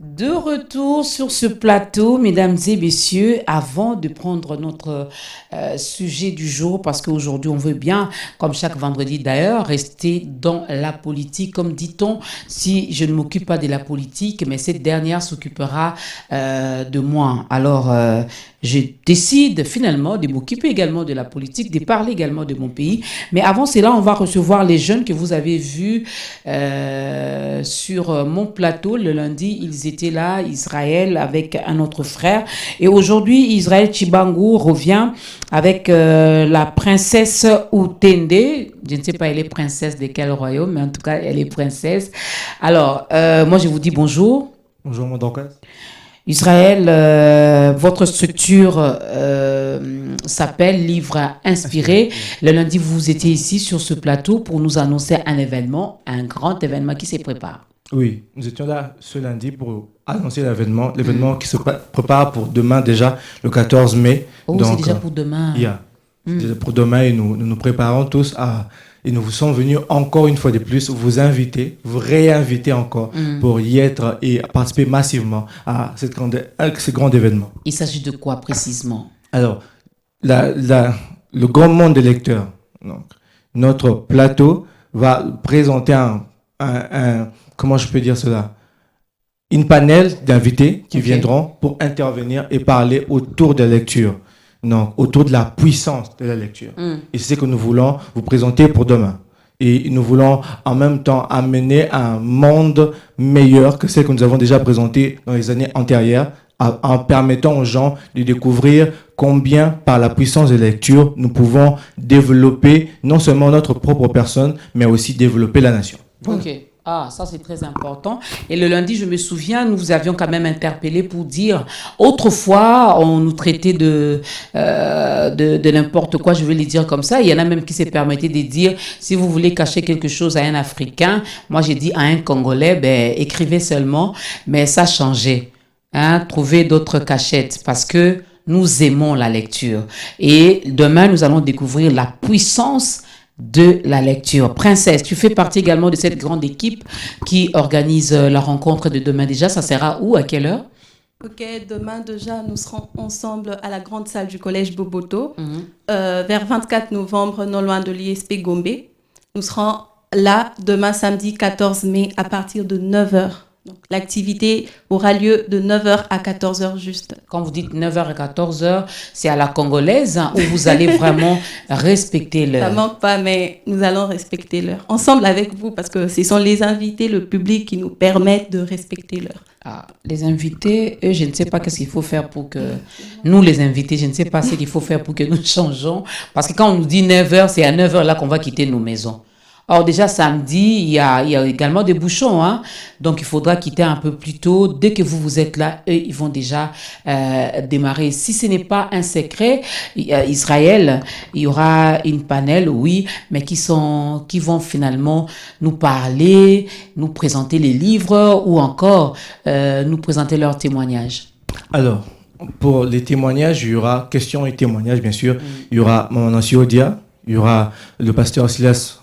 De retour sur ce plateau, mesdames et messieurs, avant de prendre notre sujet du jour, parce qu'aujourd'hui on veut bien, comme chaque vendredi d'ailleurs, rester dans la politique. Comme dit-on, si je ne m'occupe pas de la politique, mais cette dernière s'occupera de moi. Alors, je décide finalement de m'occuper également de la politique, de parler également de mon pays. Mais avant cela, on va recevoir les jeunes que vous avez vus sur mon plateau le lundi. Ils étaient là, Israël avec un autre frère. Et aujourd'hui, Israël Chibangu revient avec la princesse Outende. Je ne sais pas, elle est princesse de quel royaume, mais en tout cas, elle est princesse. Alors, moi, je vous dis bonjour. Bonjour, mon Dorcas. Israël, votre structure s'appelle Livre Inspiré. Le lundi, vous étiez ici sur ce plateau pour nous annoncer un événement, un grand événement qui se prépare. Oui, nous étions là ce lundi pour annoncer l'événement qui se prépare pour demain déjà, le 14 mai. Oh, donc, c'est déjà pour demain. C'est déjà pour demain et nous préparons tous et nous vous sommes venus encore une fois de plus vous inviter, vous réinviter encore pour y être et participer massivement à ce grand événement. Il s'agit de quoi précisément? Alors, le grand monde des lecteurs, donc, notre plateau va présenter comment je peux dire cela? Une panel d'invités qui viendront pour intervenir et parler autour de la lecture. Donc, autour de la puissance de la lecture. Et c'est ce que nous voulons vous présenter pour demain. Et nous voulons en même temps amener un monde meilleur que celui que nous avons déjà présenté dans les années antérieures, en permettant aux gens de découvrir combien, par la puissance de la lecture, nous pouvons développer non seulement notre propre personne, mais aussi développer la nation. Ok. Ah, ça c'est très important. Et le lundi, je me souviens, nous vous avions quand même interpellé pour dire, autrefois, on nous traitait de n'importe quoi, je vais le dire comme ça. Il y en a même qui se permettaient de dire, si vous voulez cacher quelque chose à un Africain, moi j'ai dit à un Congolais, ben, écrivez seulement, mais ça changeait. Hein, trouvez d'autres cachettes parce que nous aimons la lecture. Et demain, nous allons découvrir la puissance de la lecture. Princesse, tu fais partie également de cette grande équipe qui organise la rencontre de demain déjà. Ça sera où, à quelle heure? Ok, demain déjà, nous serons ensemble à la grande salle du collège Boboto, vers 24 novembre, non loin de l'ISP Gombe. Nous serons là demain, samedi 14 mai, à partir de 9 heures. Donc, l'activité aura lieu de 9 heures à 14 heures juste. Quand vous dites 9 heures à 14 heures, c'est à la congolaise où vous allez vraiment respecter l'heure. Ça manque pas, mais nous allons respecter l'heure. Ensemble avec vous, parce que ce sont les invités, le public qui nous permettent de respecter l'heure. Ah, les invités, eux, je ne sais pas qu'est-ce qu'il faut faire pour que... Nous, les invités, je ne sais pas ce qu'il faut faire pour que nous changeons. Parce que quand on nous dit 9 heures, c'est à 9 heures là qu'on va quitter nos maisons. Or, déjà, samedi, il y a également des bouchons. Hein? Donc, il faudra quitter un peu plus tôt. Dès que vous êtes là, eux, ils vont déjà démarrer. Si ce n'est pas un secret, Israël, il y aura une panel, oui, mais qui vont finalement nous parler, nous présenter les livres ou encore nous présenter leurs témoignages. Alors, pour les témoignages, il y aura questions et témoignages, bien sûr. Il y aura Maman Nancy Odia, il y aura le pasteur Silas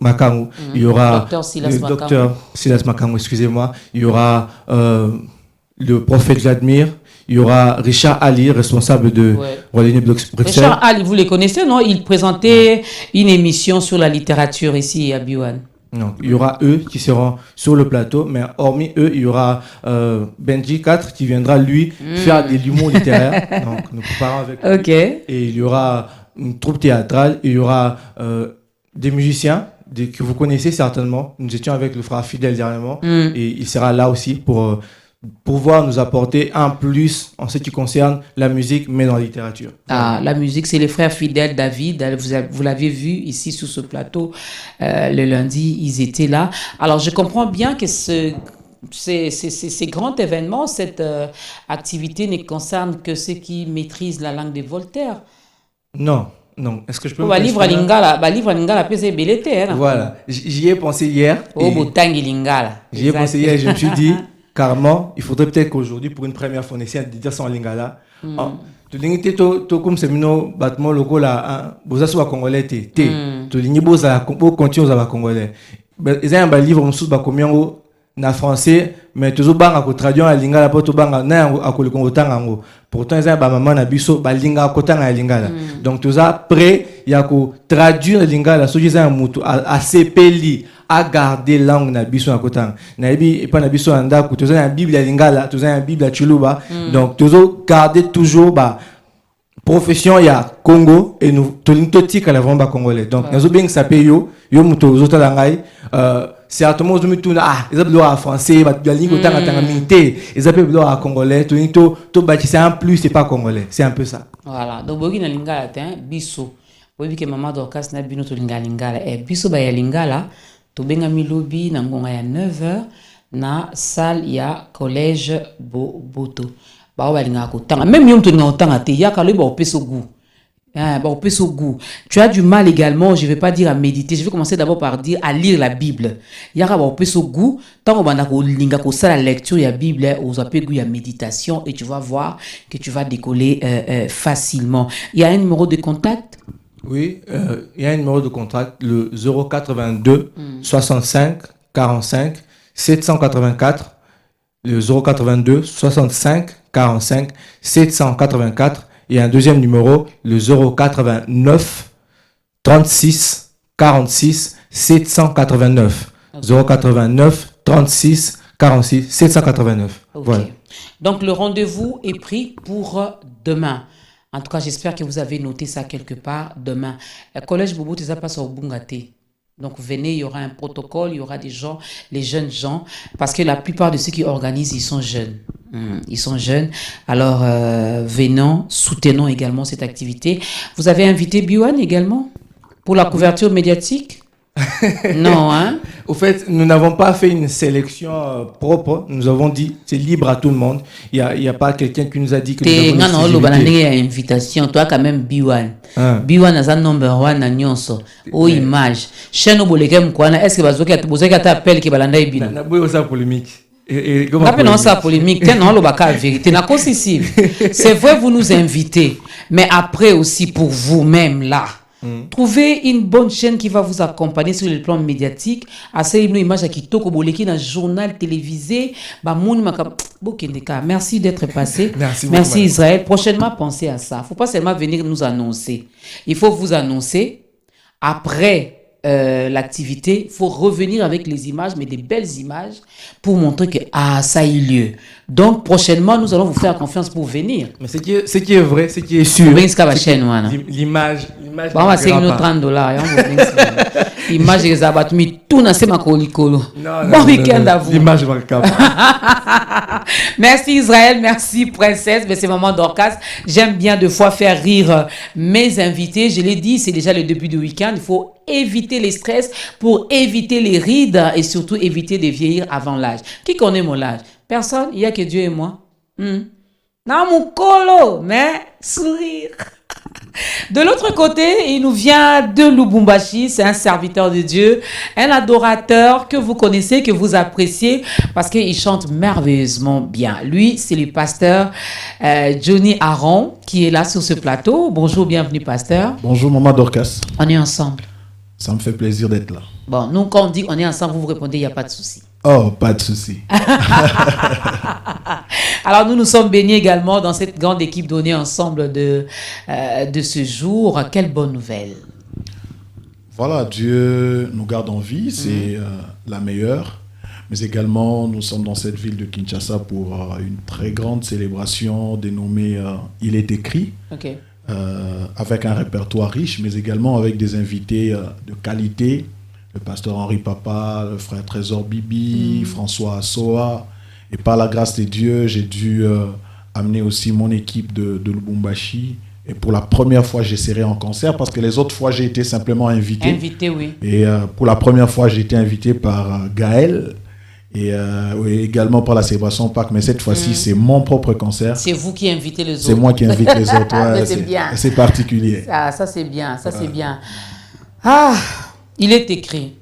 Makangu, il y aura le docteur Silas Makangu, excusez-moi, il y aura le prophète Vladimir, il y aura Richard Ali, responsable de Wallonie Bruxelles. Richard Ali, vous les connaissez, non? Il présentait une émission sur la littérature ici à Biwan. Non, il y aura eux qui seront sur le plateau, mais hormis eux, il y aura Benji 4 qui viendra, lui, faire de l'humour littéraire. Donc, nous préparons avec lui. Ok. Et il y aura une troupe théâtrale, il y aura des musiciens que vous connaissez certainement. Nous étions avec le frère Fidèle dernièrement et il sera là aussi pour pouvoir nous apporter un plus en ce qui concerne la musique, mais dans la littérature. Ah, la musique, c'est les frères fidèles David. Vous l'avez vu ici sur ce plateau le lundi, ils étaient là. Alors, je comprends bien que ces grands événements, cette activité ne concerne que ceux qui maîtrisent la langue de Voltaire. Non. Est-ce que je peux livre lingala pese belete. Voilà, j'y ai pensé hier. J'y ai pensé hier et je me suis dit, carrément, il faudrait peut-être qu'aujourd'hui, pour une première fois, on essaie de dire ça en lingala. Tu l'ingité comme c'est mino battement loco là, boza soit congolais tu l'ingé boza continue aux congolais. Ils ont un livre on sous ba combien na français mais toujours banga ko traduire en lingala pour to banga na akoli ko tanga ngo pourtant ils ba maman na biso ba linga ko tanga lingala donc tous après il y a ko traduire lingala so disant mutu a sepeli à garder langue na biso na kotanga na bi pas na biso anda ko tous na bible lingala tous na bible chuluba donc toujours garder toujours ba profession il y a Congo et nous tolintotique à la vamba congolais donc nazo bing sapé yo muto zota langai certainement nous mettons ils appellent en français la langue tanga minté ils appellent en congolais to bâtissé en plus c'est pas congolais c'est un peu ça voilà donc bogi na lingala tin biso bobi ke mama Dorcas na bino to lingala et biso ba ya lingala to benga milobi na ngonga ya 9h na salle ya collège Boboto ba wa linga ko tanga même yom to linga tanga te ya ka le ba opeso goût. Tu as du mal également, je ne vais pas dire à méditer, je vais commencer d'abord par dire à lire la Bible. Il y a un goût, tant qu'on a la lecture, il y a la Bible, on a la méditation et tu vas voir que tu vas décoller facilement. Il y a un numéro de contact? Oui, il y a un numéro de contact, le 082 65 45 784, le 082 65 45 784. Et un deuxième numéro, le 089 36 46 789. Okay. 089 36 46 789. Okay. Voilà. Donc le rendez-vous est pris pour demain. En tout cas, j'espère que vous avez noté ça quelque part demain. Le collège Boboto ça passe au Bungate. Donc venez, il y aura un protocole, il y aura des gens, les jeunes gens, parce que la plupart de ceux qui organisent, ils sont jeunes. Ils sont jeunes. Alors, venons, soutenons également cette activité. Vous avez invité Biwan également pour la couverture médiatique? Non, hein? Au fait, nous n'avons pas fait une sélection propre. Nous avons dit, c'est libre à tout le monde. Il y a pas quelqu'un qui nous a dit que nous avons une invitation. Toi, quand même, Biwan. Biwan a un number one à Nyonso. Au image. Chaîne au bolekem quoi? Est-ce que vous avez appelé qui balanda ibino? Na boyo sa polémique. Rappelons ça polémique. Non, le baka vérité. C'est vrai, vous nous invitez, mais après aussi pour vous-même là. Trouvez une bonne chaîne qui va vous accompagner sur le plan médiatique. Assez une image qui toko boleki dans journal télévisé. Merci d'être passé. Merci Israël. Prochainement, pensez à ça. Faut pas seulement venir nous annoncer. Il faut vous annoncer après. L'activité, il faut revenir avec les images, mais des belles images pour montrer que ça a eu lieu. Donc prochainement, nous allons vous faire confiance pour venir. Mais ce qui est vrai, ce qui est sûr, l'image. On va essayer nos $30. Image les abattus, mais tout n'a pas colicolo. Bon week-end à vous. L'image va Merci Israël, merci princesse. Mais c'est maman Dorcas. J'aime bien de fois faire rire mes invités. Je l'ai dit, c'est déjà le début du week-end. Il faut éviter les stress pour éviter les rides et surtout éviter de vieillir avant l'âge. Qui connaît mon âge? Personne. Il n'y a que Dieu et moi. Non, mon colo, mais sourire. De l'autre côté, il nous vient de Lubumbashi, c'est un serviteur de Dieu, un adorateur que vous connaissez, que vous appréciez, parce qu'il chante merveilleusement bien. Lui, c'est le pasteur Johnny Aaron, qui est là sur ce plateau. Bonjour, bienvenue pasteur. Bonjour maman Dorcas. On est ensemble. Ça me fait plaisir d'être là. Bon, nous quand on dit on est ensemble, vous répondez, il n'y a pas de souci. Oh, pas de souci. Alors, nous sommes bénis également dans cette grande équipe donnée ensemble de ce jour. Quelle bonne nouvelle. Voilà, Dieu nous garde en vie, c'est la meilleure. Mais également, nous sommes dans cette ville de Kinshasa pour une très grande célébration dénommée Il est écrit. Okay. Avec un répertoire riche, mais également avec des invités de qualité. Le pasteur Henri Papa, le frère Trésor Bibi, François Assoa. Et par la grâce de Dieu, j'ai dû amener aussi mon équipe de Lubumbashi. Et pour la première fois, j'ai serré en concert parce que les autres fois, j'ai été simplement invité. Invité, oui. Et pour la première fois, j'ai été invité par Gaël et également par la célébration Pâques. Mais cette fois-ci, c'est mon propre concert. C'est vous qui invitez les autres. C'est moi qui invite les autres. Ouais, c'est bien. C'est particulier. Ça c'est bien. Ça, c'est bien. Ah, il est écrit.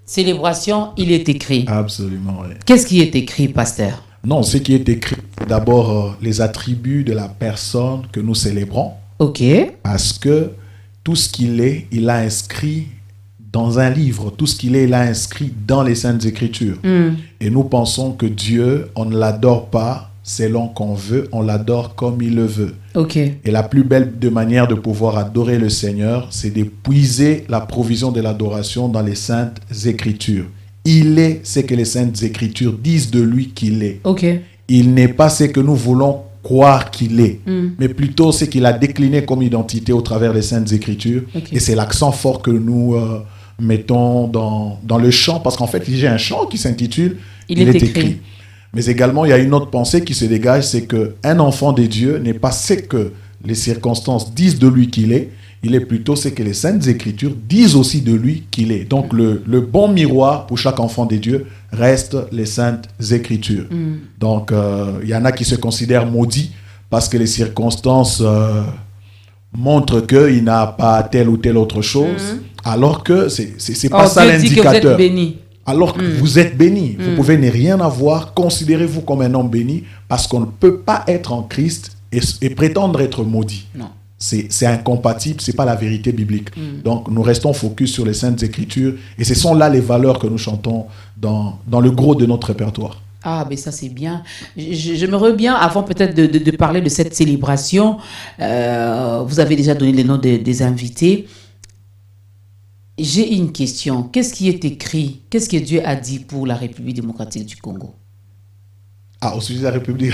Célébration, il est écrit. Absolument, oui. Qu'est-ce qui est écrit, pasteur? Non, ce qui est écrit, d'abord, les attributs de la personne que nous célébrons. OK. Parce que tout ce qu'il est, il a inscrit dans un livre. Tout ce qu'il est, il a inscrit dans les Saintes Écritures. Et nous pensons que Dieu, on ne l'adore pas selon qu'on veut, on l'adore comme il le veut. Ok. Et la plus belle manière de pouvoir adorer le Seigneur, c'est de puiser la provision de l'adoration dans les Saintes Écritures. Il est ce que les Saintes Écritures disent de lui qu'il est. Ok. Il n'est pas ce que nous voulons croire qu'il est, mais plutôt ce qu'il a décliné comme identité au travers des Saintes Écritures. Okay. Et c'est l'accent fort que nous mettons dans le chant, parce qu'en fait, j'ai un chant qui s'intitule « Il est écrit ». Mais également, il y a une autre pensée qui se dégage, c'est qu'un enfant de Dieu n'est pas ce que les circonstances disent de lui qu'il est, il est plutôt ce que les Saintes Écritures disent aussi de lui qu'il est. Donc le bon miroir pour chaque enfant de Dieu reste les Saintes Écritures. Donc il y en a qui se considèrent maudits parce que les circonstances montrent qu'il n'a pas telle ou telle autre chose, alors que c'est pas ça l'indicateur. Alors que vous êtes béni, vous pouvez ne rien avoir, considérez-vous comme un homme béni, parce qu'on ne peut pas être en Christ et prétendre être maudit. Non. C'est incompatible, c'est pas la vérité biblique. Donc nous restons focus sur les Saintes Écritures, et ce sont là les valeurs que nous chantons dans le gros de notre répertoire. Ah, mais ça c'est bien. J'aimerais bien, avant peut-être de parler de cette célébration, vous avez déjà donné les noms des invités. J'ai une question. Qu'est-ce qui est écrit? Qu'est-ce que Dieu a dit pour la République démocratique du Congo? Ah, au sujet de la République.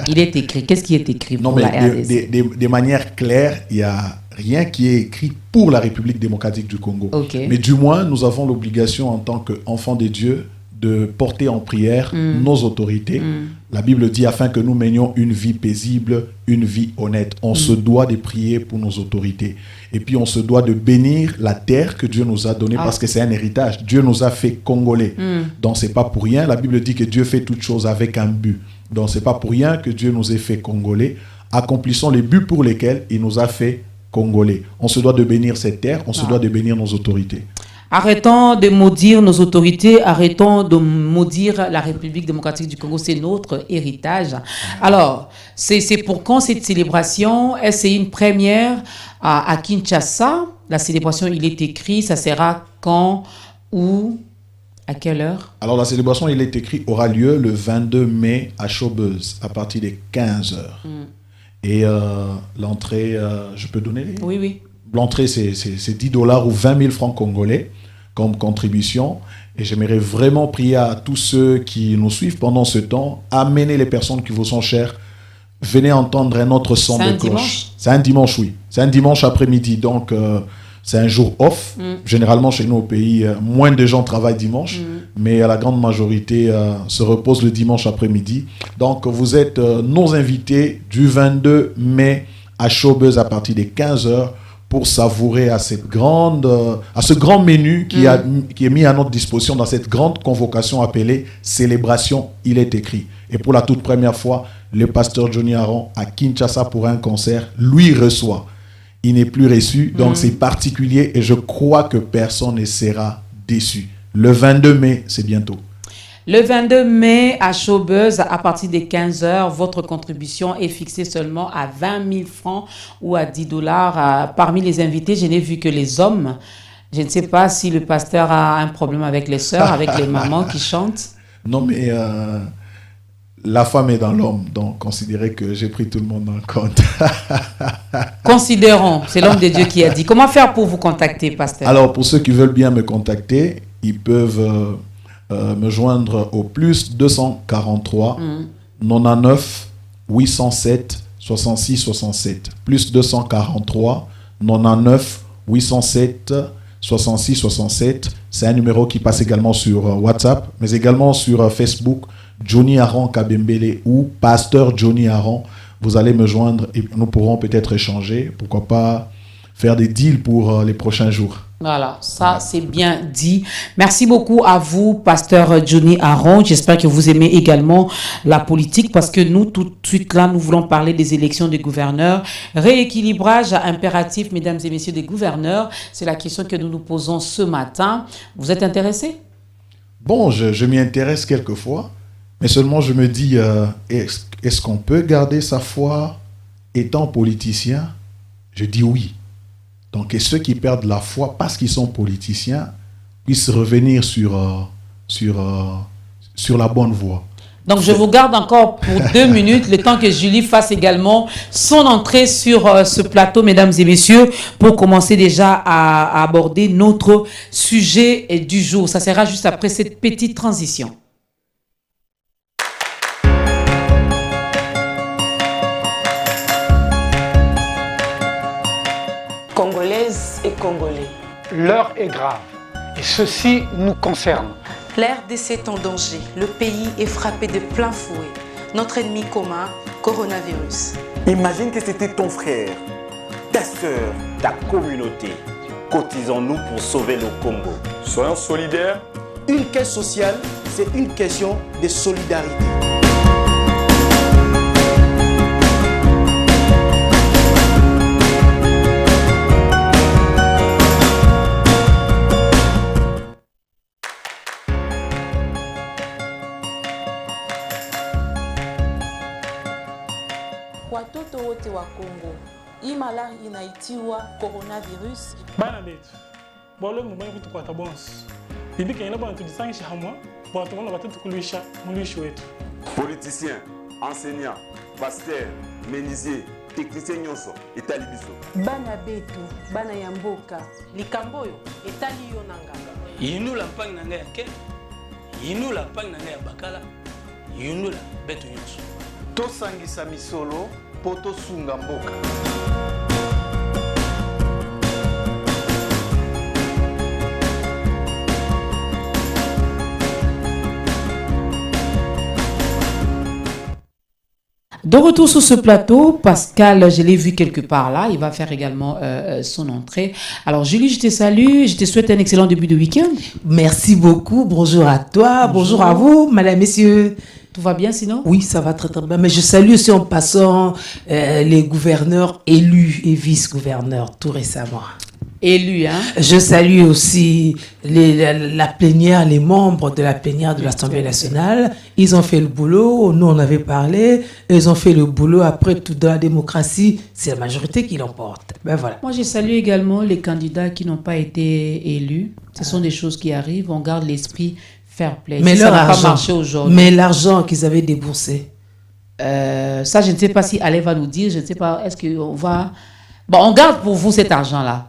Il est écrit. Qu'est-ce qui est écrit pour la RDC? De manière claire, il n'y a rien qui est écrit pour la République démocratique du Congo. Okay. Mais du moins, nous avons l'obligation en tant qu'enfants de Dieu de porter en prière nos autorités. La Bible dit afin que nous menions une vie paisible, une vie honnête. On se doit de prier pour nos autorités. Et puis on se doit de bénir la terre que Dieu nous a donnée parce que c'est un héritage. Dieu nous a fait Congolais. Donc c'est pas pour rien. La Bible dit que Dieu fait toutes choses avec un but. Donc c'est pas pour rien que Dieu nous ait fait Congolais. Accomplissons les buts pour lesquels il nous a fait Congolais. On se doit de bénir cette terre, on se doit de bénir nos autorités. Arrêtons de maudire nos autorités, arrêtons de maudire la République démocratique du Congo, c'est notre héritage. Alors, c'est pour quand cette célébration? Est-ce c'est une première à Kinshasa? La célébration, il est écrit, ça sera quand, où, à quelle heure? Alors la célébration, il est écrit, aura lieu le 22 mai à Chaubeuse, à partir des 15h. Et l'entrée, je peux donner les... Oui. L'entrée, c'est $10 ou 20 000 francs congolais comme contribution. Et j'aimerais vraiment prier à tous ceux qui nous suivent pendant ce temps, amenez les personnes qui vous sont chères. Venez entendre un autre son de cloche. C'est un dimanche, oui. C'est un dimanche après-midi. Donc, c'est un jour off. Généralement, chez nous au pays, moins de gens travaillent dimanche. Mais la grande majorité se repose le dimanche après-midi. Donc, vous êtes nos invités du 22 mai à Chaubeuse à partir des 15h. Pour savourer à ce grand menu qui est mis à notre disposition dans cette grande convocation appelée Célébration, il est écrit. Et pour la toute première fois, le pasteur Johnny Aron à Kinshasa pour un concert, lui reçoit. Il n'est plus reçu, donc c'est particulier et je crois que personne ne sera déçu. Le 22 mai, c'est bientôt. Le 22 mai à Chaubeuse, à partir des 15h, votre contribution est fixée seulement à 20 000 francs ou à $10. Parmi les invités, je n'ai vu que les hommes. Je ne sais pas si le pasteur a un problème avec les sœurs, avec les mamans qui chantent. Non, mais la femme est dans l'homme, donc considérez que j'ai pris tout le monde en compte. Considérons, c'est l'homme de Dieu qui a dit. Comment faire pour vous contacter, pasteur? Alors, pour ceux qui veulent bien me contacter, ils peuvent... me joindre au plus 243 99 807 66 67 plus 243 99 807 66 67. C'est un numéro qui passe également sur WhatsApp, mais également sur Facebook, Johnny Aron Kabembele ou Pasteur Johnny Aron. Vous allez me joindre et nous pourrons peut-être échanger, pourquoi pas faire des deals pour les prochains jours. Voilà, ça c'est bien dit. Merci beaucoup à vous, pasteur Johnny Aron. J'espère que vous aimez également la politique parce que nous, tout de suite là, nous voulons parler des élections des gouverneurs. Rééquilibrage impératif, mesdames et messieurs des gouverneurs. C'est la question que nous nous posons ce matin. Vous êtes intéressés? Bon, je m'y intéresse quelquefois, mais seulement je me dis, est-ce qu'on peut garder sa foi étant politicien? Je dis oui. Donc, et ceux qui perdent la foi parce qu'ils sont politiciens puissent revenir sur la bonne voie. Donc, je vous garde encore pour 2 minutes, le temps que Julie fasse également son entrée sur ce plateau, mesdames et messieurs, pour commencer déjà à aborder notre sujet du jour. Ça sera juste après cette petite transition. Congolaises et Congolais. L'heure est grave et ceci nous concerne. La RDC est en danger. Le pays est frappé de plein fouet. Notre ennemi commun, coronavirus. Imagine que c'était ton frère, ta soeur, ta communauté. Cotisons-nous pour sauver le Congo. Soyons solidaires. Une caisse sociale, c'est une question de solidarité. Watoto wote wa Congo, hii malari inaitiwa coronavirus. Bana betu bolo mumanye kuti kwata bonso bibi kenya bana tujisangisha hamwa bwana tubona batatu kulisha mulishi wetu. Politiciens, enseignants, pasteurs, menuisiers, techniciens nyonso etali biso. Bana betu, bana ya mboka, likambo oyo etali yo na nganga. Yinu la mpang na ngai ya ke, yinu la mpang na ngai ya bakala, yinu la betu nyonso. Tosangisa misolo po tosunga mboka. De retour sur ce plateau, Pascal, je l'ai vu quelque part là, il va faire également son entrée. Alors Julie, je te salue, je te souhaite un excellent début de week-end. Merci beaucoup, bonjour à toi, bonjour à vous, madame, messieurs. Tout va bien sinon? Oui, ça va très très bien, mais je salue aussi en passant les gouverneurs élus et vice-gouverneurs tout récemment. Élus, hein? Je salue aussi la plénière, les membres de la plénière de l'Assemblée nationale. Ils ont fait le boulot, nous on avait parlé, ils ont fait le boulot. Après tout, dans la démocratie, c'est la majorité qui l'emporte. Ben voilà. Moi, je salue également les candidats qui n'ont pas été élus. Ce sont des choses qui arrivent, on garde l'esprit fair play. Mais si leur ça n'a argent, pas marché aujourd'hui. mais l'argent qu'ils avaient déboursé. Ça, je ne sais pas si Alain va nous dire, je ne sais pas, est-ce qu'on va... Bon, on garde pour vous cet argent-là.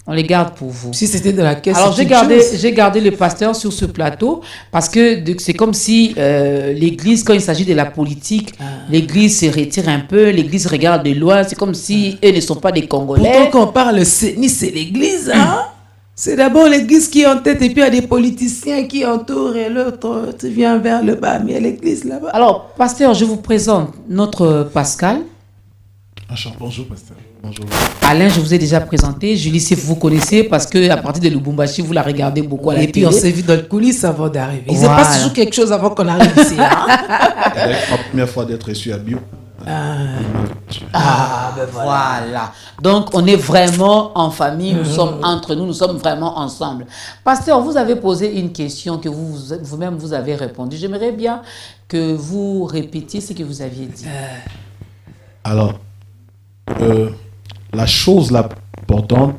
On les garde pour vous. Si c'était de la caisse. Alors, j'ai gardé le pasteur sur ce plateau parce que c'est comme si l'Église, quand il s'agit de la politique, l'Église se retire un peu, l'Église regarde de loin. C'est comme si eux ne sont pas des Congolais. Pourtant, quand on parle CENI, c'est l'Église, hein? C'est d'abord l'Église qui est en tête et puis il y a des politiciens qui entourent et l'autre, tu viens vers le bas, mais il y a l'Église là-bas. Alors, pasteur, je vous présente notre Pascal. Bonjour, pasteur. Bonjour. Alain, je vous ai déjà présenté. Julie, si vous connaissez, parce qu'à partir de Lubumbashi, vous la regardez beaucoup à la télé. Et puis on s'est vu dans le coulisses avant d'arriver. Il se passe toujours quelque chose avant qu'on arrive ici. Hein? C'est ma première fois d'être reçu à Bio. Ben voilà. Donc, on est vraiment en famille, nous sommes entre nous, nous sommes vraiment ensemble. Pasteur, vous avez posé une question que vous-même vous avez répondu. J'aimerais bien que vous répétiez ce que vous aviez dit. Alors, la chose la plus importante,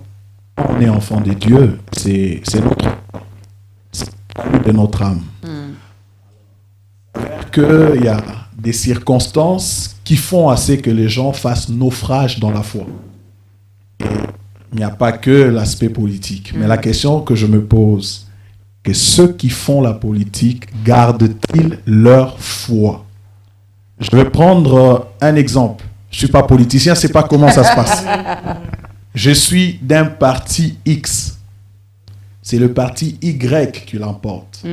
quand on est enfant de Dieu, c'est notre âme. Qu'il y a des circonstances qui font assez que les gens fassent naufrage dans la foi. Et il n'y a pas que l'aspect politique. Mais la question que je me pose, que ceux qui font la politique gardent-ils leur foi? Je vais prendre un exemple. Je ne suis pas politicien, je ne sais pas comment ça se passe. Je suis d'un parti X. C'est le parti Y qui l'emporte.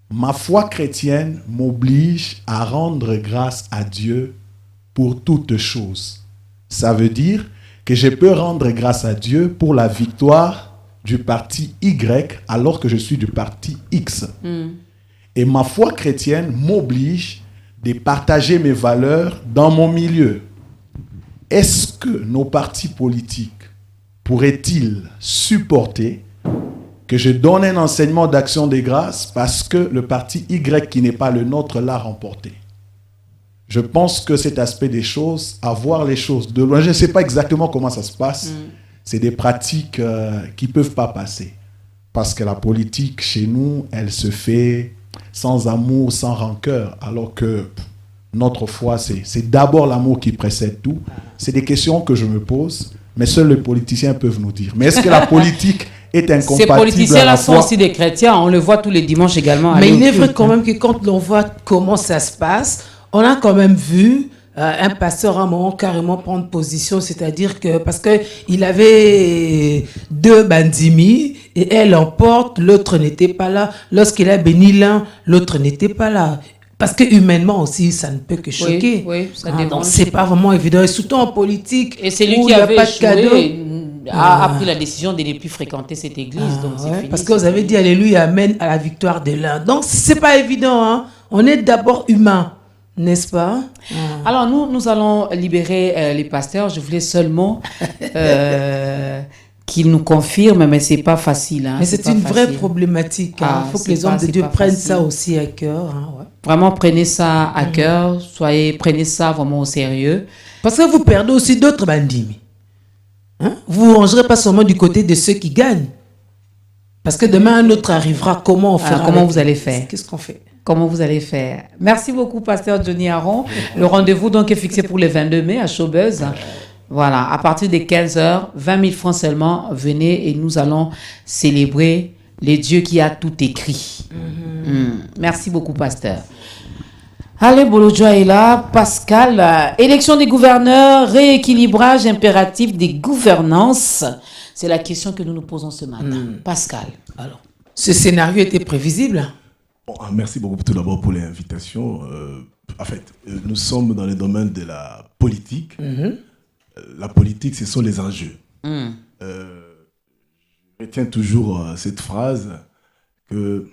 Ma foi chrétienne m'oblige à rendre grâce à Dieu pour toutes choses. Ça veut dire que je peux rendre grâce à Dieu pour la victoire du parti Y alors que je suis du parti X. Et ma foi chrétienne m'oblige de partager mes valeurs dans mon milieu. Est-ce que nos partis politiques pourraient-ils supporter que je donne un enseignement d'action de grâce parce que le parti Y qui n'est pas le nôtre l'a remporté? Je pense que cet aspect des choses, à voir les choses de loin, je ne sais pas exactement comment ça se passe, c'est des pratiques qui ne peuvent pas passer. Parce que la politique, chez nous, elle se fait sans amour, sans rancœur. Alors que notre foi, c'est d'abord l'amour qui précède tout. C'est des questions que je me pose, mais seuls les politiciens peuvent nous dire. Mais est-ce que la politique est incompatible? Ces politiciens-là sont aussi des chrétiens. On le voit tous les dimanches également. Mais il est vrai quand même que quand l'on voit comment ça se passe, on a quand même vu un pasteur à un moment carrément prendre position, c'est-à-dire que parce que il avait 2 bandimi et elle emporte, l'autre n'était pas là. Lorsqu'il a béni l'un, l'autre n'était pas là. Parce que humainement aussi, ça ne peut que choquer. Oui, ça donc c'est pas vraiment évident, et surtout en politique. Et c'est lui qui avait a pris la décision de ne plus fréquenter cette église. Donc c'est fini, parce que vous avez dit alléluia, amen à la victoire de l'un. Donc c'est pas évident. Hein. On est d'abord humain. N'est-ce pas? Alors, nous allons libérer les pasteurs. Je voulais seulement qu'ils nous confirment, mais ce n'est pas facile. Hein, mais c'est une vraie problématique. Il faut que les hommes de Dieu prennent ça aussi à cœur. Hein, ouais. Vraiment, prenez ça à cœur. Prenez ça vraiment au sérieux. Parce que vous perdez aussi d'autres bandits. Hein? Vous ne rangerez pas seulement du côté de ceux qui gagnent. Parce que demain, un autre arrivera. Comment on fera? Comment vous allez faire? Qu'est-ce qu'on fait? Comment vous allez faire? Merci beaucoup, pasteur Johnny Aron. Le rendez-vous donc est fixé pour le 22 mai à Showbuzz. Voilà, à partir de 15h, 20 000 francs seulement. Venez et nous allons célébrer le Dieu qui a tout écrit. Merci beaucoup, pasteur. Allez, Bolodjoa est là. Pascal, élection des gouverneurs, rééquilibrage impératif des gouvernances. C'est la question que nous nous posons ce matin. Pascal. Alors, ce scénario était prévisible? Bon, merci beaucoup tout d'abord pour l'invitation. En fait, nous sommes dans le domaine de la politique. La politique, ce sont les enjeux. Je retiens toujours cette phrase que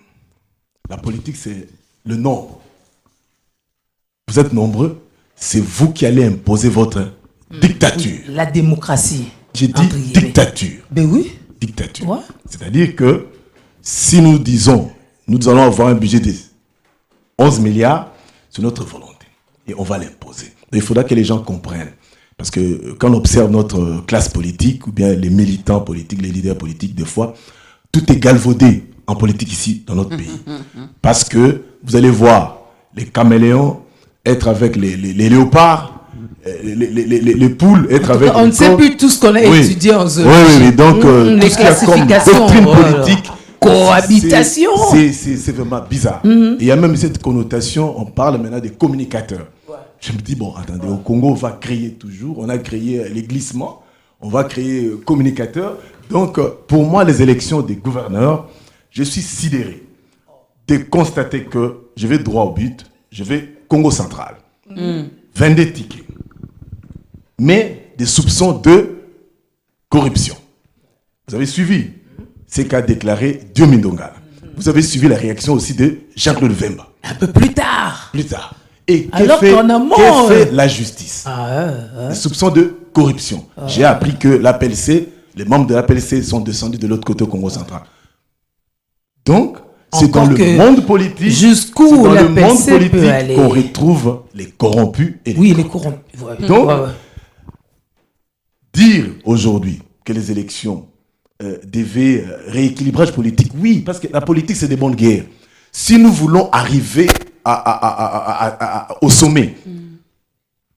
la politique, c'est le nombre. Vous êtes nombreux, c'est vous qui allez imposer votre dictature. La démocratie. J'ai dit dictature. Ben oui. Dictature. Ouais. C'est-à-dire que si nous disons nous allons avoir un budget de 11 milliards, c'est notre volonté. Et on va l'imposer. Il faudra que les gens comprennent. Parce que quand on observe notre classe politique, ou bien les militants politiques, les leaders politiques, des fois, tout est galvaudé en politique ici, dans notre pays. Parce que vous allez voir les caméléons être avec les léopards, les poules être avec on ne sait plus tout ce qu'on a étudié en zone. Oui, donc tout ce qu'il y a comme doctrine politique, cohabitation. C'est vraiment bizarre. Et il y a même cette connotation, on parle maintenant des communicateurs. Ouais. Je me dis, bon, attendez, au Congo, on va créer toujours, on a créé les glissements, on va créer communicateurs. Donc, pour moi, les élections des gouverneurs, je suis sidéré de constater que je vais droit au but, je vais Congo central. 22 tickets. Mais des soupçons de corruption. Vous avez suivi ce qu'a déclaré Diomi Ndongala. Vous avez suivi la réaction aussi de Jean-Claude Vemba. Un peu plus tard. Et que fait la justice? Des soupçons de corruption. J'ai appris que l'APLC, les membres de l'APLC sont descendus de l'autre côté au Congo central. Donc, c'est dans le monde politique, jusqu'où le monde politique qu'on retrouve les corrompus et les corrompus. Ouais. Donc, dire aujourd'hui que les élections devaient rééquilibrage politique, oui, parce que la politique, c'est des bonnes guerres. Si nous voulons arriver au sommet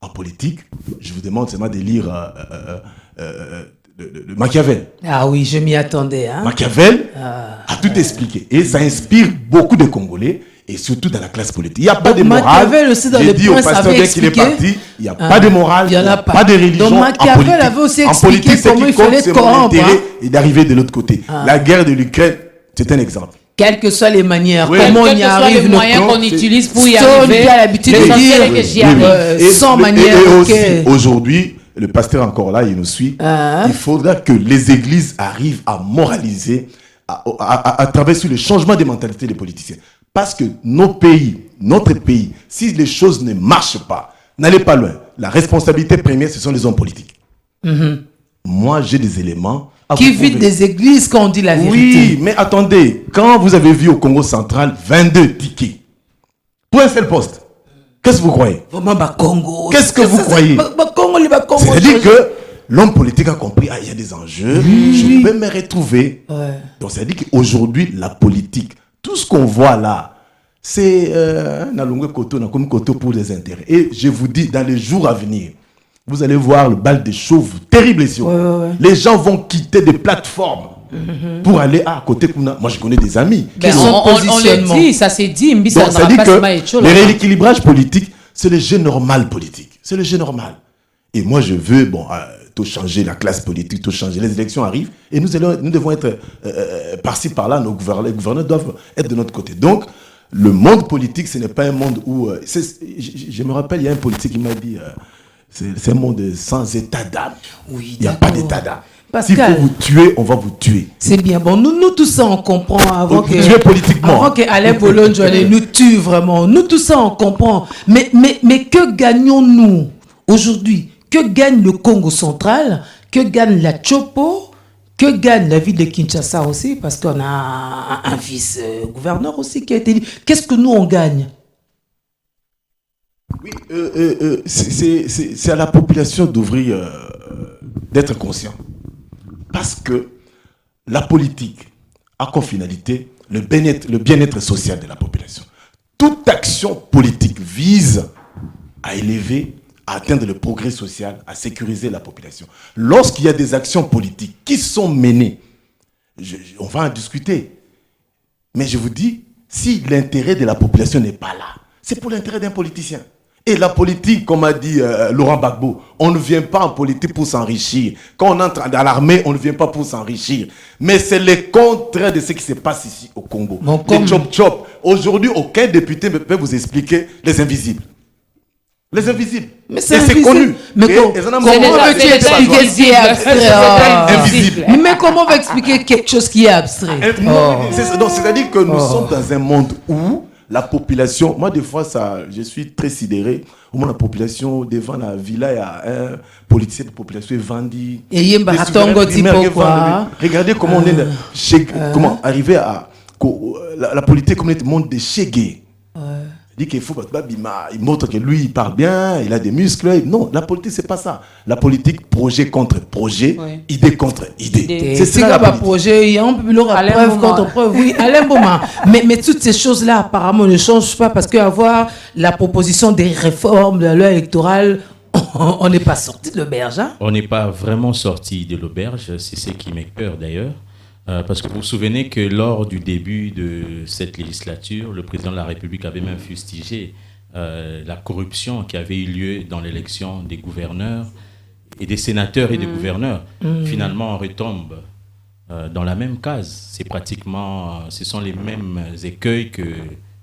en politique, je vous demande seulement de lire de Machiavel. Ah oui, je m'y attendais. Hein? Machiavel a tout expliqué. Et ça inspire beaucoup de Congolais, et surtout dans la classe politique. Il n'y a pas de morale. Machiavel aussi dans J'ai dit au pasteur dès qu'il est parti, il n'y a pas de morale, il n'y a pas de religion. Donc Machiavel avait aussi expliqué comment il fallait être corrompre. Et d'arriver de l'autre côté. La guerre de l'Ukraine, c'est un exemple. Quelles que soient les manières, comment on y arrive, les moyens qu'on utilise pour y arriver. On a l'habitude de dire sans manière. Et aussi, aujourd'hui, le pasteur encore là, il nous suit. Il faudra que les églises arrivent à moraliser, à travers le changement des mentalités des politiciens. Parce que notre pays, si les choses ne marchent pas, n'allez pas loin. La responsabilité première, ce sont les hommes politiques. Moi, j'ai des éléments. Qui vident des églises quand on dit la vérité. Oui, mais attendez, quand vous avez vu au Congo central 22 tickets pour un seul poste, qu'est-ce que vous croyez? Congo. Qu'est-ce que vous croyez? C'est-à-dire que l'homme politique a compris, il y a des enjeux, je peux me retrouver. Donc ça veut dire qu'aujourd'hui, la politique, tout ce qu'on voit là, c'est un longue côté, comme côté pour les intérêts. Et je vous dis, dans les jours à venir, vous allez voir le bal des chauves terrible ici. Les gens vont quitter des plateformes pour aller à côté. Moi, je connais des amis. On le dit, ça s'est dit. Donc, ça dit que le rééquilibrage politique, c'est le jeu normal politique. C'est le jeu normal. Et moi, je veux, tout changer la classe politique, tout changer. Les élections arrivent et nous devons être par-ci, par-là. Les gouverneurs doivent être de notre côté. Donc, le monde politique, ce n'est pas un monde où... je me rappelle, il y a un politique qui m'a dit... c'est un monde sans état d'âme. Oui, il n'y a pas d'état d'âme. Pascal, s'il faut vous tuer, on va vous tuer. C'est bien. Bon, nous tout ça, on comprend avant que... tuer politiquement. Avant qu'Alain Bolonjo nous tue vraiment. Nous tout ça, on comprend. Mais que gagnons-nous aujourd'hui? Que gagne le Congo central? Que gagne la Chopo? Que gagne la ville de Kinshasa aussi? Parce qu'on a un vice-gouverneur aussi qui a été dit. Qu'est-ce que nous, on gagne? Oui, c'est à la population d'ouvrir, d'être conscient. Parce que la politique a comme finalité le bien-être social de la population. Toute action politique vise à élever, à atteindre le progrès social, à sécuriser la population. Lorsqu'il y a des actions politiques qui sont menées, on va en discuter. Mais je vous dis, si l'intérêt de la population n'est pas là, c'est pour l'intérêt d'un politicien. Et la politique, comme a dit Laurent Gbagbo, on ne vient pas en politique pour s'enrichir. Quand on entre dans l'armée, on ne vient pas pour s'enrichir. Mais c'est le contraire de ce qui se passe ici au Congo. Les chop-chop. Aujourd'hui, aucun député ne peut vous expliquer les invisibles. Les invisibles. Mais c'est connu. Mais comment veux-tu expliquer ce qui est abstrait? Mais comment on va expliquer quelque chose qui est abstrait? C'est-à-dire que nous sommes dans un monde où la population, moi des fois je suis très sidéré, au moins la population devant la villa, il y a un politicien de population vendit. Et il y a regardez comment on est comment arriver à la politique comme le monde de Chegué. Il dit qu'il faut il montre que lui il parle bien, il a des muscles. Non, la politique c'est pas ça. La politique projet contre projet, idée contre idée. C'est ça la projet, il y a un peu plus preuve contre preuve. Oui, Alain Boma. Mais toutes ces choses-là apparemment ne changent pas parce qu'avoir la proposition des réformes de la loi électorale, on n'est pas sorti de l'auberge. Hein? On n'est pas vraiment sorti de l'auberge, c'est ce qui m'écoeure d'ailleurs. Parce que vous vous souvenez que lors du début de cette législature, le président de la République avait même fustigé la corruption qui avait eu lieu dans l'élection des gouverneurs et des sénateurs et des gouverneurs. Finalement, on retombe dans la même case. Ce sont les mêmes écueils que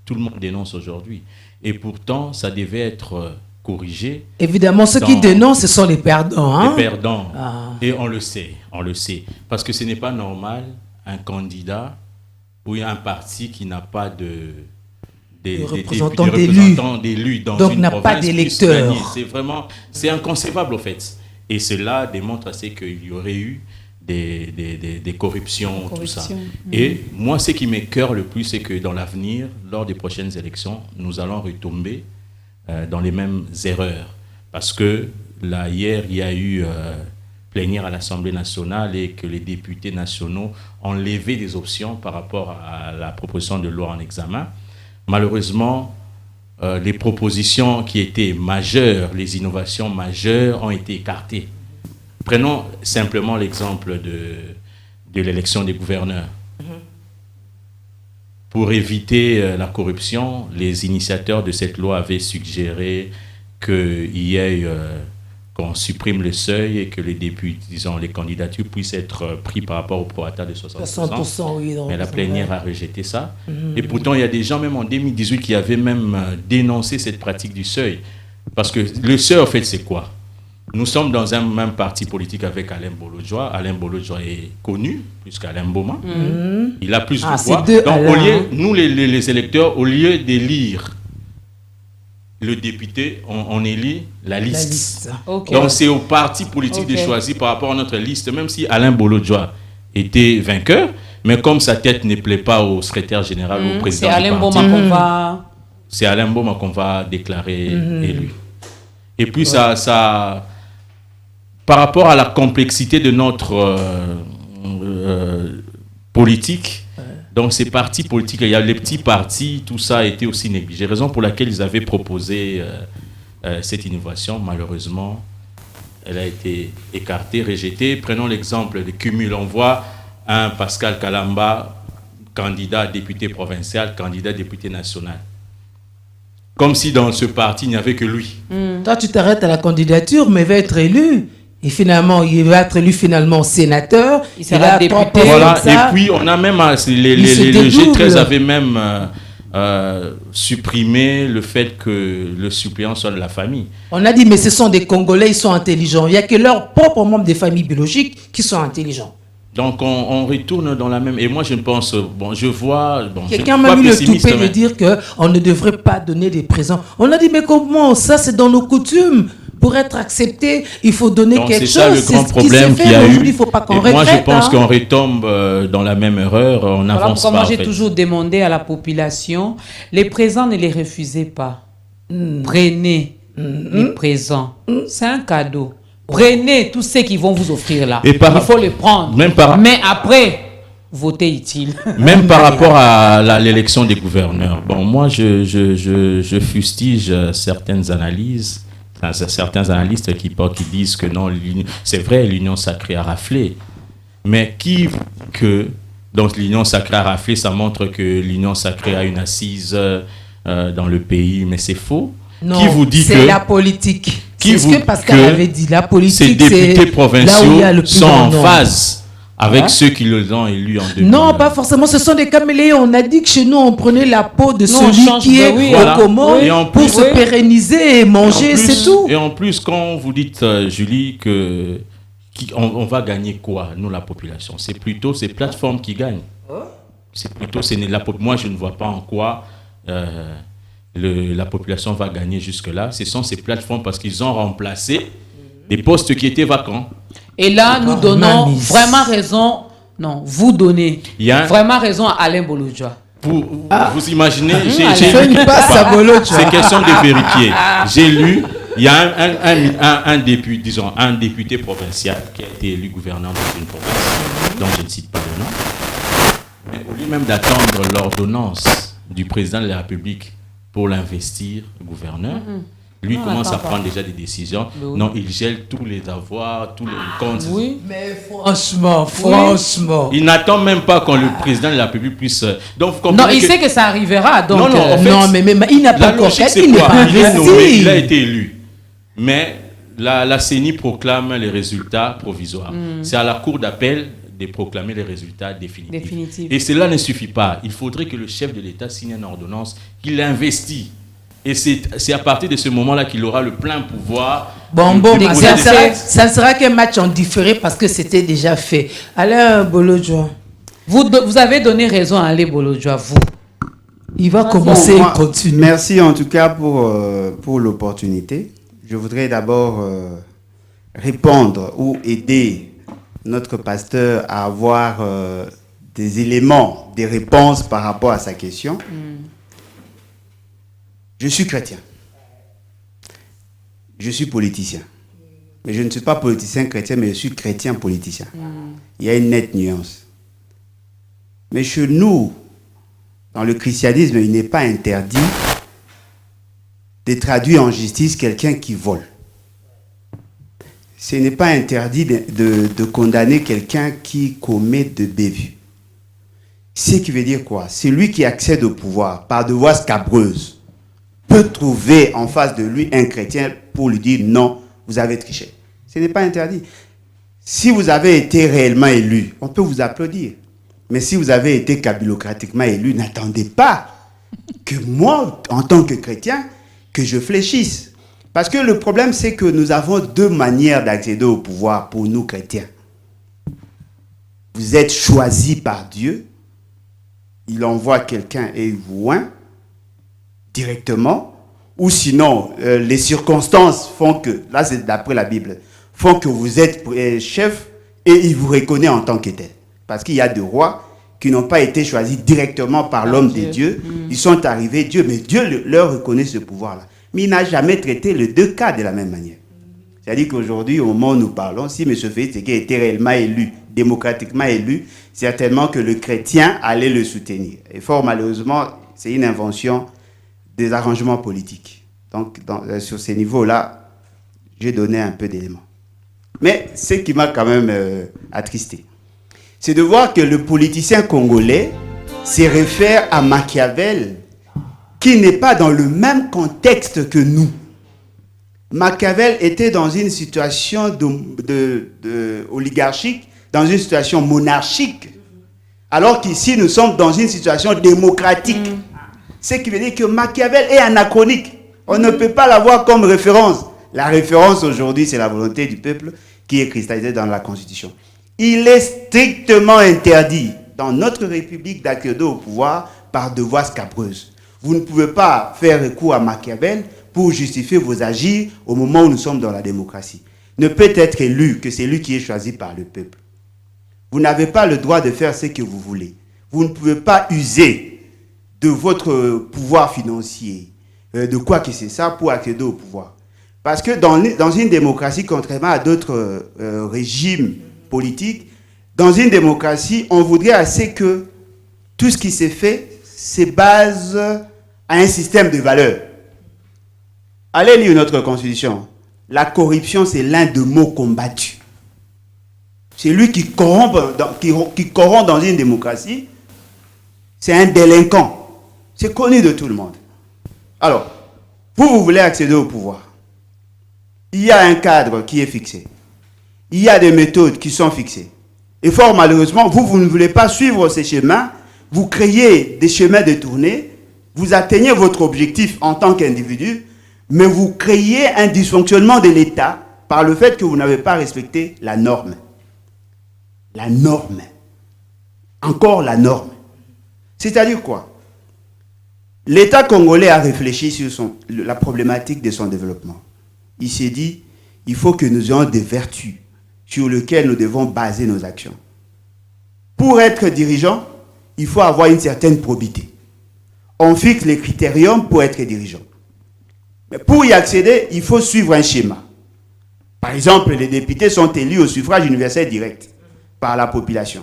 tout le monde dénonce aujourd'hui. Et pourtant, ça devait être corrigé. Évidemment, ceux qui dénoncent, ce sont les perdants. Hein? Les perdants. Et on le sait. Parce que ce n'est pas normal, un candidat ou un parti qui n'a pas des représentants d'élus dans donc une n'a province pas d'électeurs. C'est inconcevable, au fait. Et cela démontre assez qu'il y aurait eu des corruptions, tout ça. Et moi, ce qui m'écoeure le plus, c'est que dans l'avenir, lors des prochaines élections, nous allons retomber dans les mêmes erreurs. Parce que là, hier, il y a eu plénière à l'Assemblée nationale et que les députés nationaux ont levé des options par rapport à la proposition de loi en examen. Malheureusement, les propositions qui étaient majeures, les innovations majeures ont été écartées. Prenons simplement l'exemple de l'élection des gouverneurs. Pour éviter la corruption, les initiateurs de cette loi avaient suggéré qu'on supprime le seuil et que les députés, les candidatures puissent être pris par rapport au prorata de 60%. Oui, mais la plénière a rejeté ça. Et pourtant, il y a des gens, même en 2018, qui avaient même dénoncé cette pratique du seuil. Parce que le seuil, en fait, c'est quoi? Nous sommes dans un même parti politique avec Alain Bolodjoa. Alain Bolodjoa est connu, plus qu'Alain Boma. Il a plus de voix. Donc, nous, les électeurs, au lieu d'élire le député, on élit la liste. Okay. Donc, c'est au parti politique de choisir par rapport à notre liste, même si Alain Bolodjoa était vainqueur, mais comme sa tête ne plaît pas au secrétaire général ou au président du parti. C'est Alain Boma qu'on va déclarer élu. Et puis, par rapport à la complexité de notre politique, donc ces partis politiques, il y a les petits partis, tout ça a été aussi négligé. Raison pour laquelle ils avaient proposé cette innovation, malheureusement, elle a été écartée, rejetée. Prenons l'exemple de cumul. On voit un Pascal Kalamba, candidat député provincial, candidat député national. Comme si dans ce parti, il n'y avait que lui. Toi, tu t'arrêtes à la candidature, mais il va être élu. Et finalement, il va être élu finalement sénateur. Il sera député. Voilà. Et puis, on a même, le G13 avait même supprimé le fait que le suppléant soit de la famille. On a dit, mais ce sont des Congolais, ils sont intelligents. Il n'y a que leurs propres membres des familles biologiques qui sont intelligents. Donc, on retourne dans la même... Et moi, je pense... Bon, je vois... Bon, quelqu'un m'a mis le toupet de dire qu'on ne devrait pas donner des présents. On a dit, mais comment ça, c'est dans nos coutumes. Pour être accepté, il faut donner quelque chose. C'est ça le grand problème qu'il y a eu. Il faut pas qu'on regrette. Moi, je pense qu'on retombe dans la même erreur. On n'avance pas. Moi, j'ai toujours demandé à la population, les présents, ne les refusez pas. Prenez les présents. C'est un cadeau. Prenez tous ceux qui vont vous offrir là. Il faut les prendre. Mais après, votez utile. Même par rapport à l'élection des gouverneurs. Bon, moi, je fustige certaines analyses. Certains analystes qui disent que non, c'est vrai, l'union sacrée a raflé. Mais donc l'union sacrée a raflé, ça montre que l'union sacrée a une assise dans le pays, mais c'est faux. Non, qui vous dit c'est la politique. C'est ce que Pascal avait dit. La politique, ces députés provinciaux sont en phase avec ceux qui les ont élus en 2000. Non, pas forcément. Ce sont des caméléons. On a dit que chez nous, on prenait la peau de celui qui est au Comores pour se pérenniser et manger, c'est tout. Et en plus, quand vous dites, Julie, on va gagner quoi, nous, la population? C'est plutôt ces plateformes qui gagnent. Moi, je ne vois pas en quoi la population va gagner jusque-là. Ce sont ces plateformes parce qu'ils ont remplacé des postes qui étaient vacants. Et là, nous donnons vraiment raison. Non, vous donnez vraiment raison à Alain Bolodjoa. Vous imaginez, c'est question de vérifier. J'ai lu, il y a un député provincial qui a été élu gouverneur dans une province, dont je ne cite pas le nom. Mais au lieu même d'attendre l'ordonnance du président de la République pour l'investir gouverneur, lui commence à prendre déjà des décisions. Non, il gèle tous les avoirs, tous les comptes. Oui, mais franchement. Il n'attend même pas quand le président de la République puisse... Donc, non, il sait que ça arrivera. Donc, non, mais il n'a pas encore fait. Il a été élu. Mais la CENI proclame les résultats provisoires. C'est à la cour d'appel de proclamer les résultats définitifs. Et cela ne suffit pas. Il faudrait que le chef de l'État signe une ordonnance qu'il investit. Et c'est à partir de ce moment-là qu'il aura le plein pouvoir. Ça sera qu'un match en différé parce que c'était déjà fait. Alain Bolodjoa. Vous avez donné raison à Alain Bolodjoa, vous. Il va commencer et continuer. Merci en tout cas pour l'opportunité. Je voudrais d'abord répondre ou aider notre pasteur à avoir des éléments, des réponses par rapport à sa question. Je suis chrétien. Je suis politicien. Mais je ne suis pas politicien chrétien, mais je suis chrétien politicien. Il y a une nette nuance. Mais chez nous, dans le christianisme, il n'est pas interdit de traduire en justice quelqu'un qui vole. Ce n'est pas interdit de condamner quelqu'un qui commet de bévues. Ce qui veut dire quoi? C'est lui qui accède au pouvoir par de voies scabreuses peut trouver en face de lui un chrétien pour lui dire non, vous avez triché. Ce n'est pas interdit. Si vous avez été réellement élu, on peut vous applaudir. Mais si vous avez été kabilocratiquement élu, n'attendez pas que moi, en tant que chrétien, que je fléchisse. Parce que le problème, c'est que nous avons deux manières d'accéder au pouvoir pour nous chrétiens. Vous êtes choisis par Dieu, il envoie quelqu'un et il vous oint directement, ou sinon, les circonstances font que, là c'est d'après la Bible, font que vous êtes chef et il vous reconnaît en tant que tel. Parce qu'il y a des rois qui n'ont pas été choisis directement par l'homme de Dieu. Ils sont arrivés, mais Dieu leur reconnaît ce pouvoir-là. Mais il n'a jamais traité les deux cas de la même manière. C'est-à-dire qu'aujourd'hui, au moment où nous parlons, si M. Félix Tshisekedi était réellement élu, démocratiquement élu, certainement que le chrétien allait le soutenir. Et fort malheureusement, c'est une invention des arrangements politiques. Donc, sur ces niveaux-là, j'ai donné un peu d'éléments. Mais ce qui m'a quand même attristé, c'est de voir que le politicien congolais se réfère à Machiavel, qui n'est pas dans le même contexte que nous. Machiavel était dans une situation oligarchique, dans une situation monarchique, alors qu'ici, nous sommes dans une situation démocratique. Ce qui veut dire que Machiavel est anachronique. On ne peut pas l'avoir comme référence. La référence aujourd'hui, c'est la volonté du peuple qui est cristallisée dans la Constitution. Il est strictement interdit dans notre République d'accéder au pouvoir par de voies scabreuses. Vous ne pouvez pas faire recours à Machiavel pour justifier vos agirs au moment où nous sommes dans la démocratie. Ne peut être élu que c'est lui qui est choisi par le peuple. Vous n'avez pas le droit de faire ce que vous voulez. Vous ne pouvez pas user de votre pouvoir financier, de quoi que c'est ça, pour accéder au pouvoir. Parce que dans une démocratie, contrairement à d'autres régimes politiques, dans une démocratie, on voudrait assez que tout ce qui s'est fait se base à un système de valeurs. Allez lire notre Constitution. La corruption, c'est l'un des mots combattus. C'est lui qui corrompt dans une démocratie. C'est un délinquant. C'est connu de tout le monde. Alors, vous voulez accéder au pouvoir. Il y a un cadre qui est fixé. Il y a des méthodes qui sont fixées. Et fort malheureusement, vous ne voulez pas suivre ces chemins. Vous créez des chemins détournés. Vous atteignez votre objectif en tant qu'individu, mais vous créez un dysfonctionnement de l'État par le fait que vous n'avez pas respecté la norme. La norme. Encore la norme. C'est-à-dire quoi? L'État congolais a réfléchi sur la problématique de son développement. Il s'est dit, il faut que nous ayons des vertus sur lesquelles nous devons baser nos actions. Pour être dirigeant, il faut avoir une certaine probité. On fixe les critériums pour être dirigeant. Mais pour y accéder, il faut suivre un schéma. Par exemple, les députés sont élus au suffrage universel direct par la population.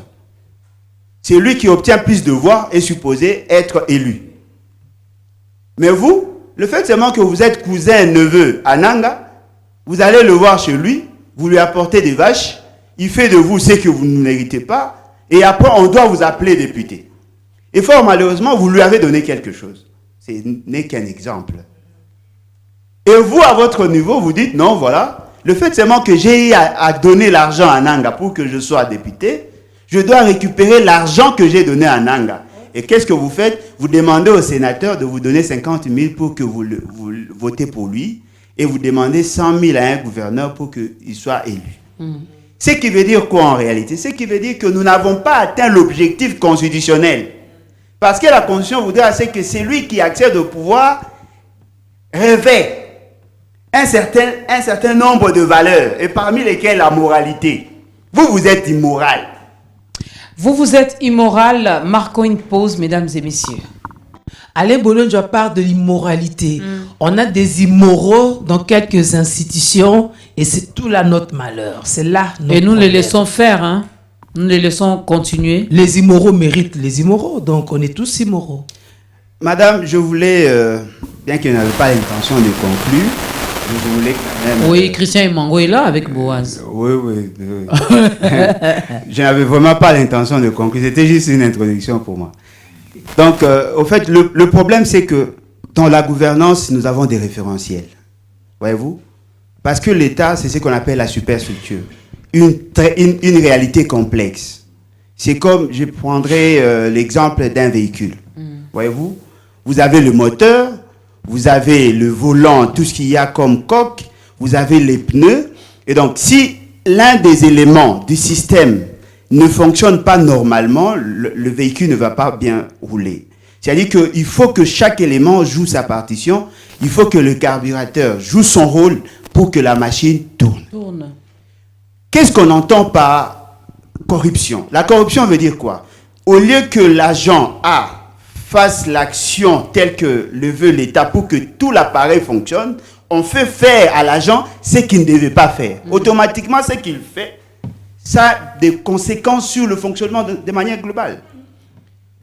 Celui qui obtient plus de voix est supposé être élu. Mais vous, le fait seulement que vous êtes cousin, neveu à Nanga, vous allez le voir chez lui, vous lui apportez des vaches, il fait de vous ce que vous ne méritez pas, et après on doit vous appeler député. Et fort malheureusement, vous lui avez donné quelque chose. Ce n'est qu'un exemple. Et vous, à votre niveau, vous dites, non, voilà, le fait seulement que j'ai eu à donner l'argent à Nanga pour que je sois député, je dois récupérer l'argent que j'ai donné à Nanga. Et qu'est-ce que vous faites? Vous demandez au sénateur de vous donner 50 000 pour que vous votez pour lui, et vous demandez 100 000 à un gouverneur pour qu'il soit élu. Ce qui veut dire quoi en réalité? Ce qui veut dire que nous n'avons pas atteint l'objectif constitutionnel. Parce que la Constitution voudrait que celui qui accède au pouvoir revêt un certain nombre de valeurs, et parmi lesquelles la moralité. Vous êtes immoral. Vous êtes immoral. Marquons une pause, mesdames et messieurs. Alain Bolonjo parle de l'immoralité. On a des immoraux dans quelques institutions et c'est tout là notre malheur. C'est là notre Et nous problème. les laissons faire, hein. Nous les laissons continuer. Les immoraux méritent les immoraux, donc on est tous immoraux. Madame, je voulais, bien que je n'avais pas l'intention de conclure, je voulais quand même... Oui, Christian Emango est là avec Boaz. Oui. Je n'avais vraiment pas l'intention de conclure, c'était juste une introduction pour moi. Donc, au fait, le problème, c'est que dans la gouvernance, nous avons des référentiels. Voyez-vous? Parce que l'État, c'est ce qu'on appelle la superstructure. Une réalité complexe. C'est comme, je prendrai l'exemple d'un véhicule. Voyez-vous? Vous avez le moteur, vous avez le volant, tout ce qu'il y a comme coque, vous avez les pneus. Et donc, si l'un des éléments du système ne fonctionne pas normalement, le véhicule ne va pas bien rouler. C'est-à-dire qu'il faut que chaque élément joue sa partition, il faut que le carburateur joue son rôle pour que la machine tourne. Qu'est-ce qu'on entend par corruption? La corruption veut dire quoi? Au lieu que l'agent A fasse l'action telle que le veut l'État pour que tout l'appareil fonctionne, on fait faire à l'agent ce qu'il ne devait pas faire. Automatiquement, ce qu'il fait, ça a des conséquences sur le fonctionnement de manière globale.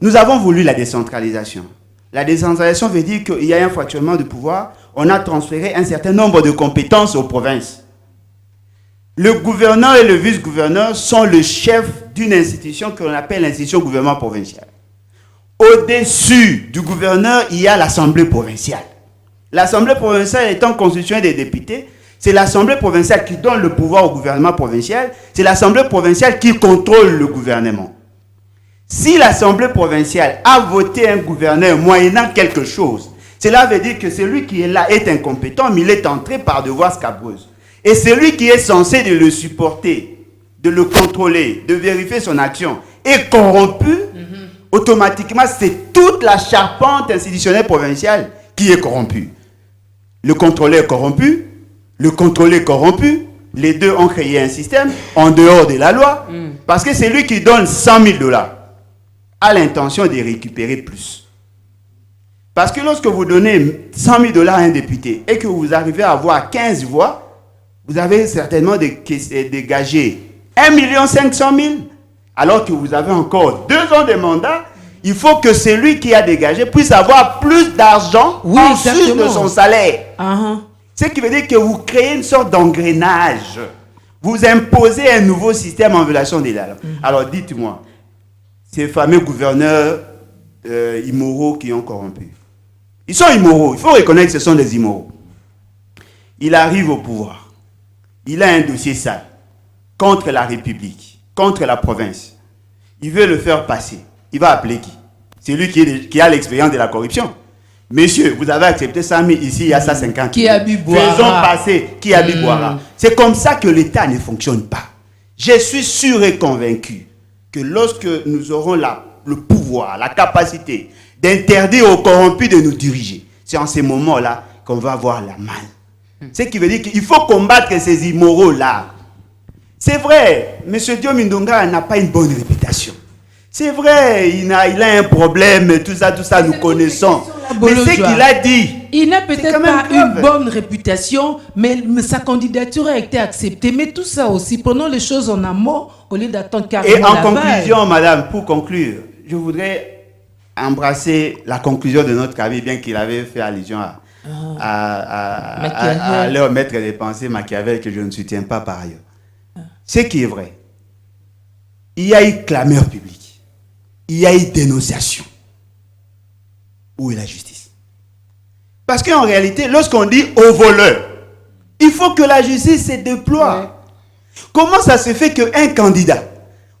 Nous avons voulu la décentralisation. La décentralisation veut dire qu'il y a un fractionnement de pouvoir. On a transféré un certain nombre de compétences aux provinces. Le gouverneur et le vice-gouverneur sont le chef d'une institution que l'on appelle l'institution gouvernement provincial. Au-dessus du gouverneur, il y a l'Assemblée provinciale. L'Assemblée provinciale étant constituée des députés, c'est l'Assemblée provinciale qui donne le pouvoir au gouvernement provincial, c'est l'Assemblée provinciale qui contrôle le gouvernement. Si l'Assemblée provinciale a voté un gouverneur moyennant quelque chose, cela veut dire que celui qui est là est incompétent, mais il est entré par devoir scabreuse. Et celui qui est censé de le supporter, de le contrôler, de vérifier son action, est corrompu, automatiquement, c'est toute la charpente institutionnelle provinciale qui est corrompue. Le contrôleur est corrompu, le contrôlé corrompu, les deux ont créé un système en dehors de la loi, parce que c'est lui qui donne 100 000 $ a l'intention de récupérer plus. Parce que lorsque vous donnez 100 000 $ à un député et que vous arrivez à avoir 15 voix, vous avez certainement dégagé 1 500 000 alors que vous avez encore 2 ans de mandat. Il faut que celui qui a dégagé puisse avoir plus d'argent en sus de son salaire. Ce qui veut dire que vous créez une sorte d'engrenage. Vous imposez un nouveau système en violation des lois. Alors dites-moi, ces fameux gouverneurs immoraux qui ont corrompu. Ils sont immoraux, il faut reconnaître que ce sont des immoraux. Il arrive au pouvoir. Il a un dossier sale contre la République, contre la province. Il veut le faire passer. Il va appeler qui? C'est lui qui a l'expérience de la corruption. Monsieur, vous avez accepté 100 000 ici, il y a ça 50. Qui a bu boire. Faisons passer qui a bu boire. C'est comme ça que l'État ne fonctionne pas. Je suis sûr et convaincu que lorsque nous aurons le pouvoir, la capacité d'interdire aux corrompus de nous diriger, c'est en ces moments-là qu'on va avoir la main. Ce qui veut dire qu'il faut combattre ces immoraux-là. C'est vrai, M. Diome Ndonga n'a pas une bonne réputation. C'est vrai, il a un problème, tout ça, nous connaissons. Mais ce qu'il a dit... Il n'a peut-être pas une bonne réputation, mais sa candidature a été acceptée. Mais tout ça aussi, prenons les choses en amont, au lieu d'attendre carrément. Et en conclusion, madame, pour conclure, je voudrais embrasser la conclusion de notre cabinet, bien qu'il avait fait allusion à leur maître des pensées Machiavel, que je ne soutiens pas par ailleurs. Ce qui est vrai, il y a eu clameur publique, il y a eu dénonciation. Où est la justice? Parce qu'en réalité, lorsqu'on dit aux voleurs, il faut que la justice se déploie. Comment ça se fait qu'un candidat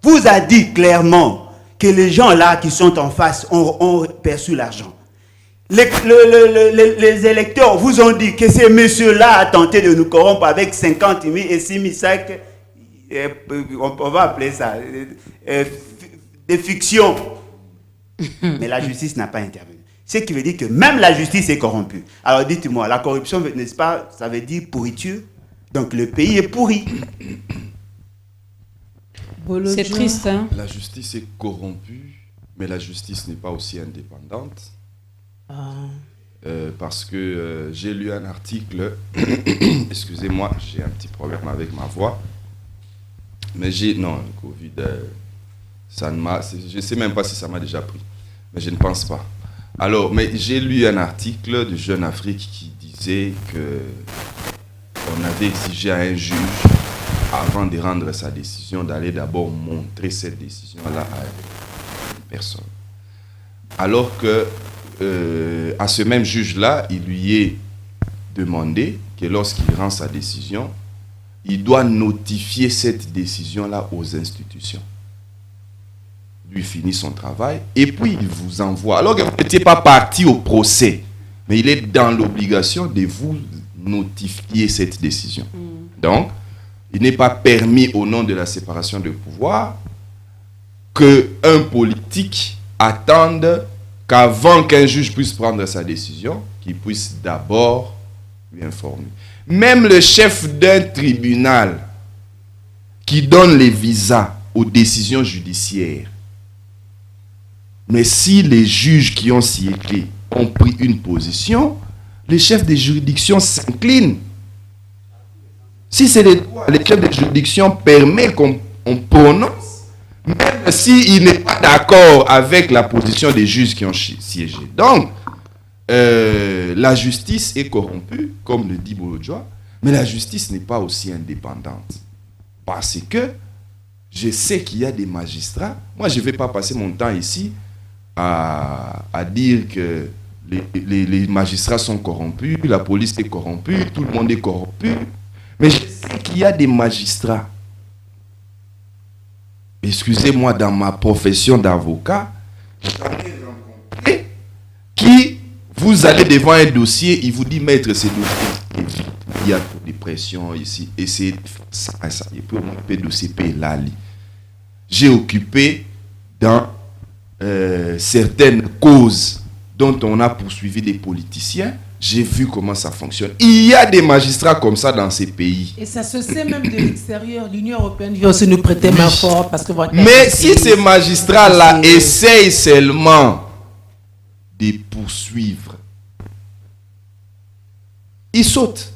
vous a dit clairement que les gens là qui sont en face ont perçu l'argent? Les électeurs vous ont dit que ces messieurs-là a tenté de nous corrompre avec 50 000 et 6 000 sacs, on va appeler ça des fictions. Mais la justice n'a pas intervenu. Ce qui veut dire que même la justice est corrompue. Alors dites-moi, la corruption, n'est-ce pas, ça veut dire pourriture? Donc le pays est pourri. C'est triste, hein? La justice est corrompue, mais la justice n'est pas aussi indépendante. Parce que j'ai lu un article, excusez-moi, j'ai un petit problème avec ma voix, mais non, le Covid, ça ne m'a, je ne sais même pas si ça m'a déjà pris, mais je ne pense pas. Alors, mais j'ai lu un article de Jeune Afrique qui disait que on avait exigé à un juge, avant de rendre sa décision, d'aller d'abord montrer cette décision-là à une personne. Alors que à ce même juge-là, il lui est demandé que lorsqu'il rend sa décision, il doit notifier cette décision-là aux institutions. Lui finit son travail et puis il vous envoie. Alors que vous n'étiez pas parti au procès, mais il est dans l'obligation de vous notifier cette décision. Donc, il n'est pas permis au nom de la séparation de pouvoir qu'un politique attende qu'avant qu'un juge puisse prendre sa décision, qu'il puisse d'abord lui informer. Même le chef d'un tribunal qui donne les visas aux décisions judiciaires, mais si les juges qui ont siéclé ont pris une position, les chefs des juridictions s'inclinent. Si c'est les chefs des juridictions permettent qu'on prononce, même s'il n'est pas d'accord avec la position des juges qui ont siégé. Donc, la justice est corrompue, comme le dit Bolodjoa, mais la justice n'est pas aussi indépendante. Parce que je sais qu'il y a des magistrats. Moi, je ne vais pas passer mon temps ici à dire que les magistrats sont corrompus, la police est corrompue, tout le monde est corrompu. Mais je sais qu'il y a des magistrats, excusez-moi, dans ma profession d'avocat, j'en ai rencontré qui, vous allez devant un dossier, il vous dit, maître, c'est dossier, il y a des pressions ici, et c'est ça, il peut occuper le dossier là. J'ai occupé dans certaines causes dont on a poursuivi des politiciens. J'ai vu comment ça fonctionne. Il y a des magistrats comme ça dans ces pays. Et ça se sait même de l'extérieur. L'Union européenne vient aussi nous prêter main forte parce que... Mais si ces magistrats-là essayent seulement de poursuivre, ils sautent.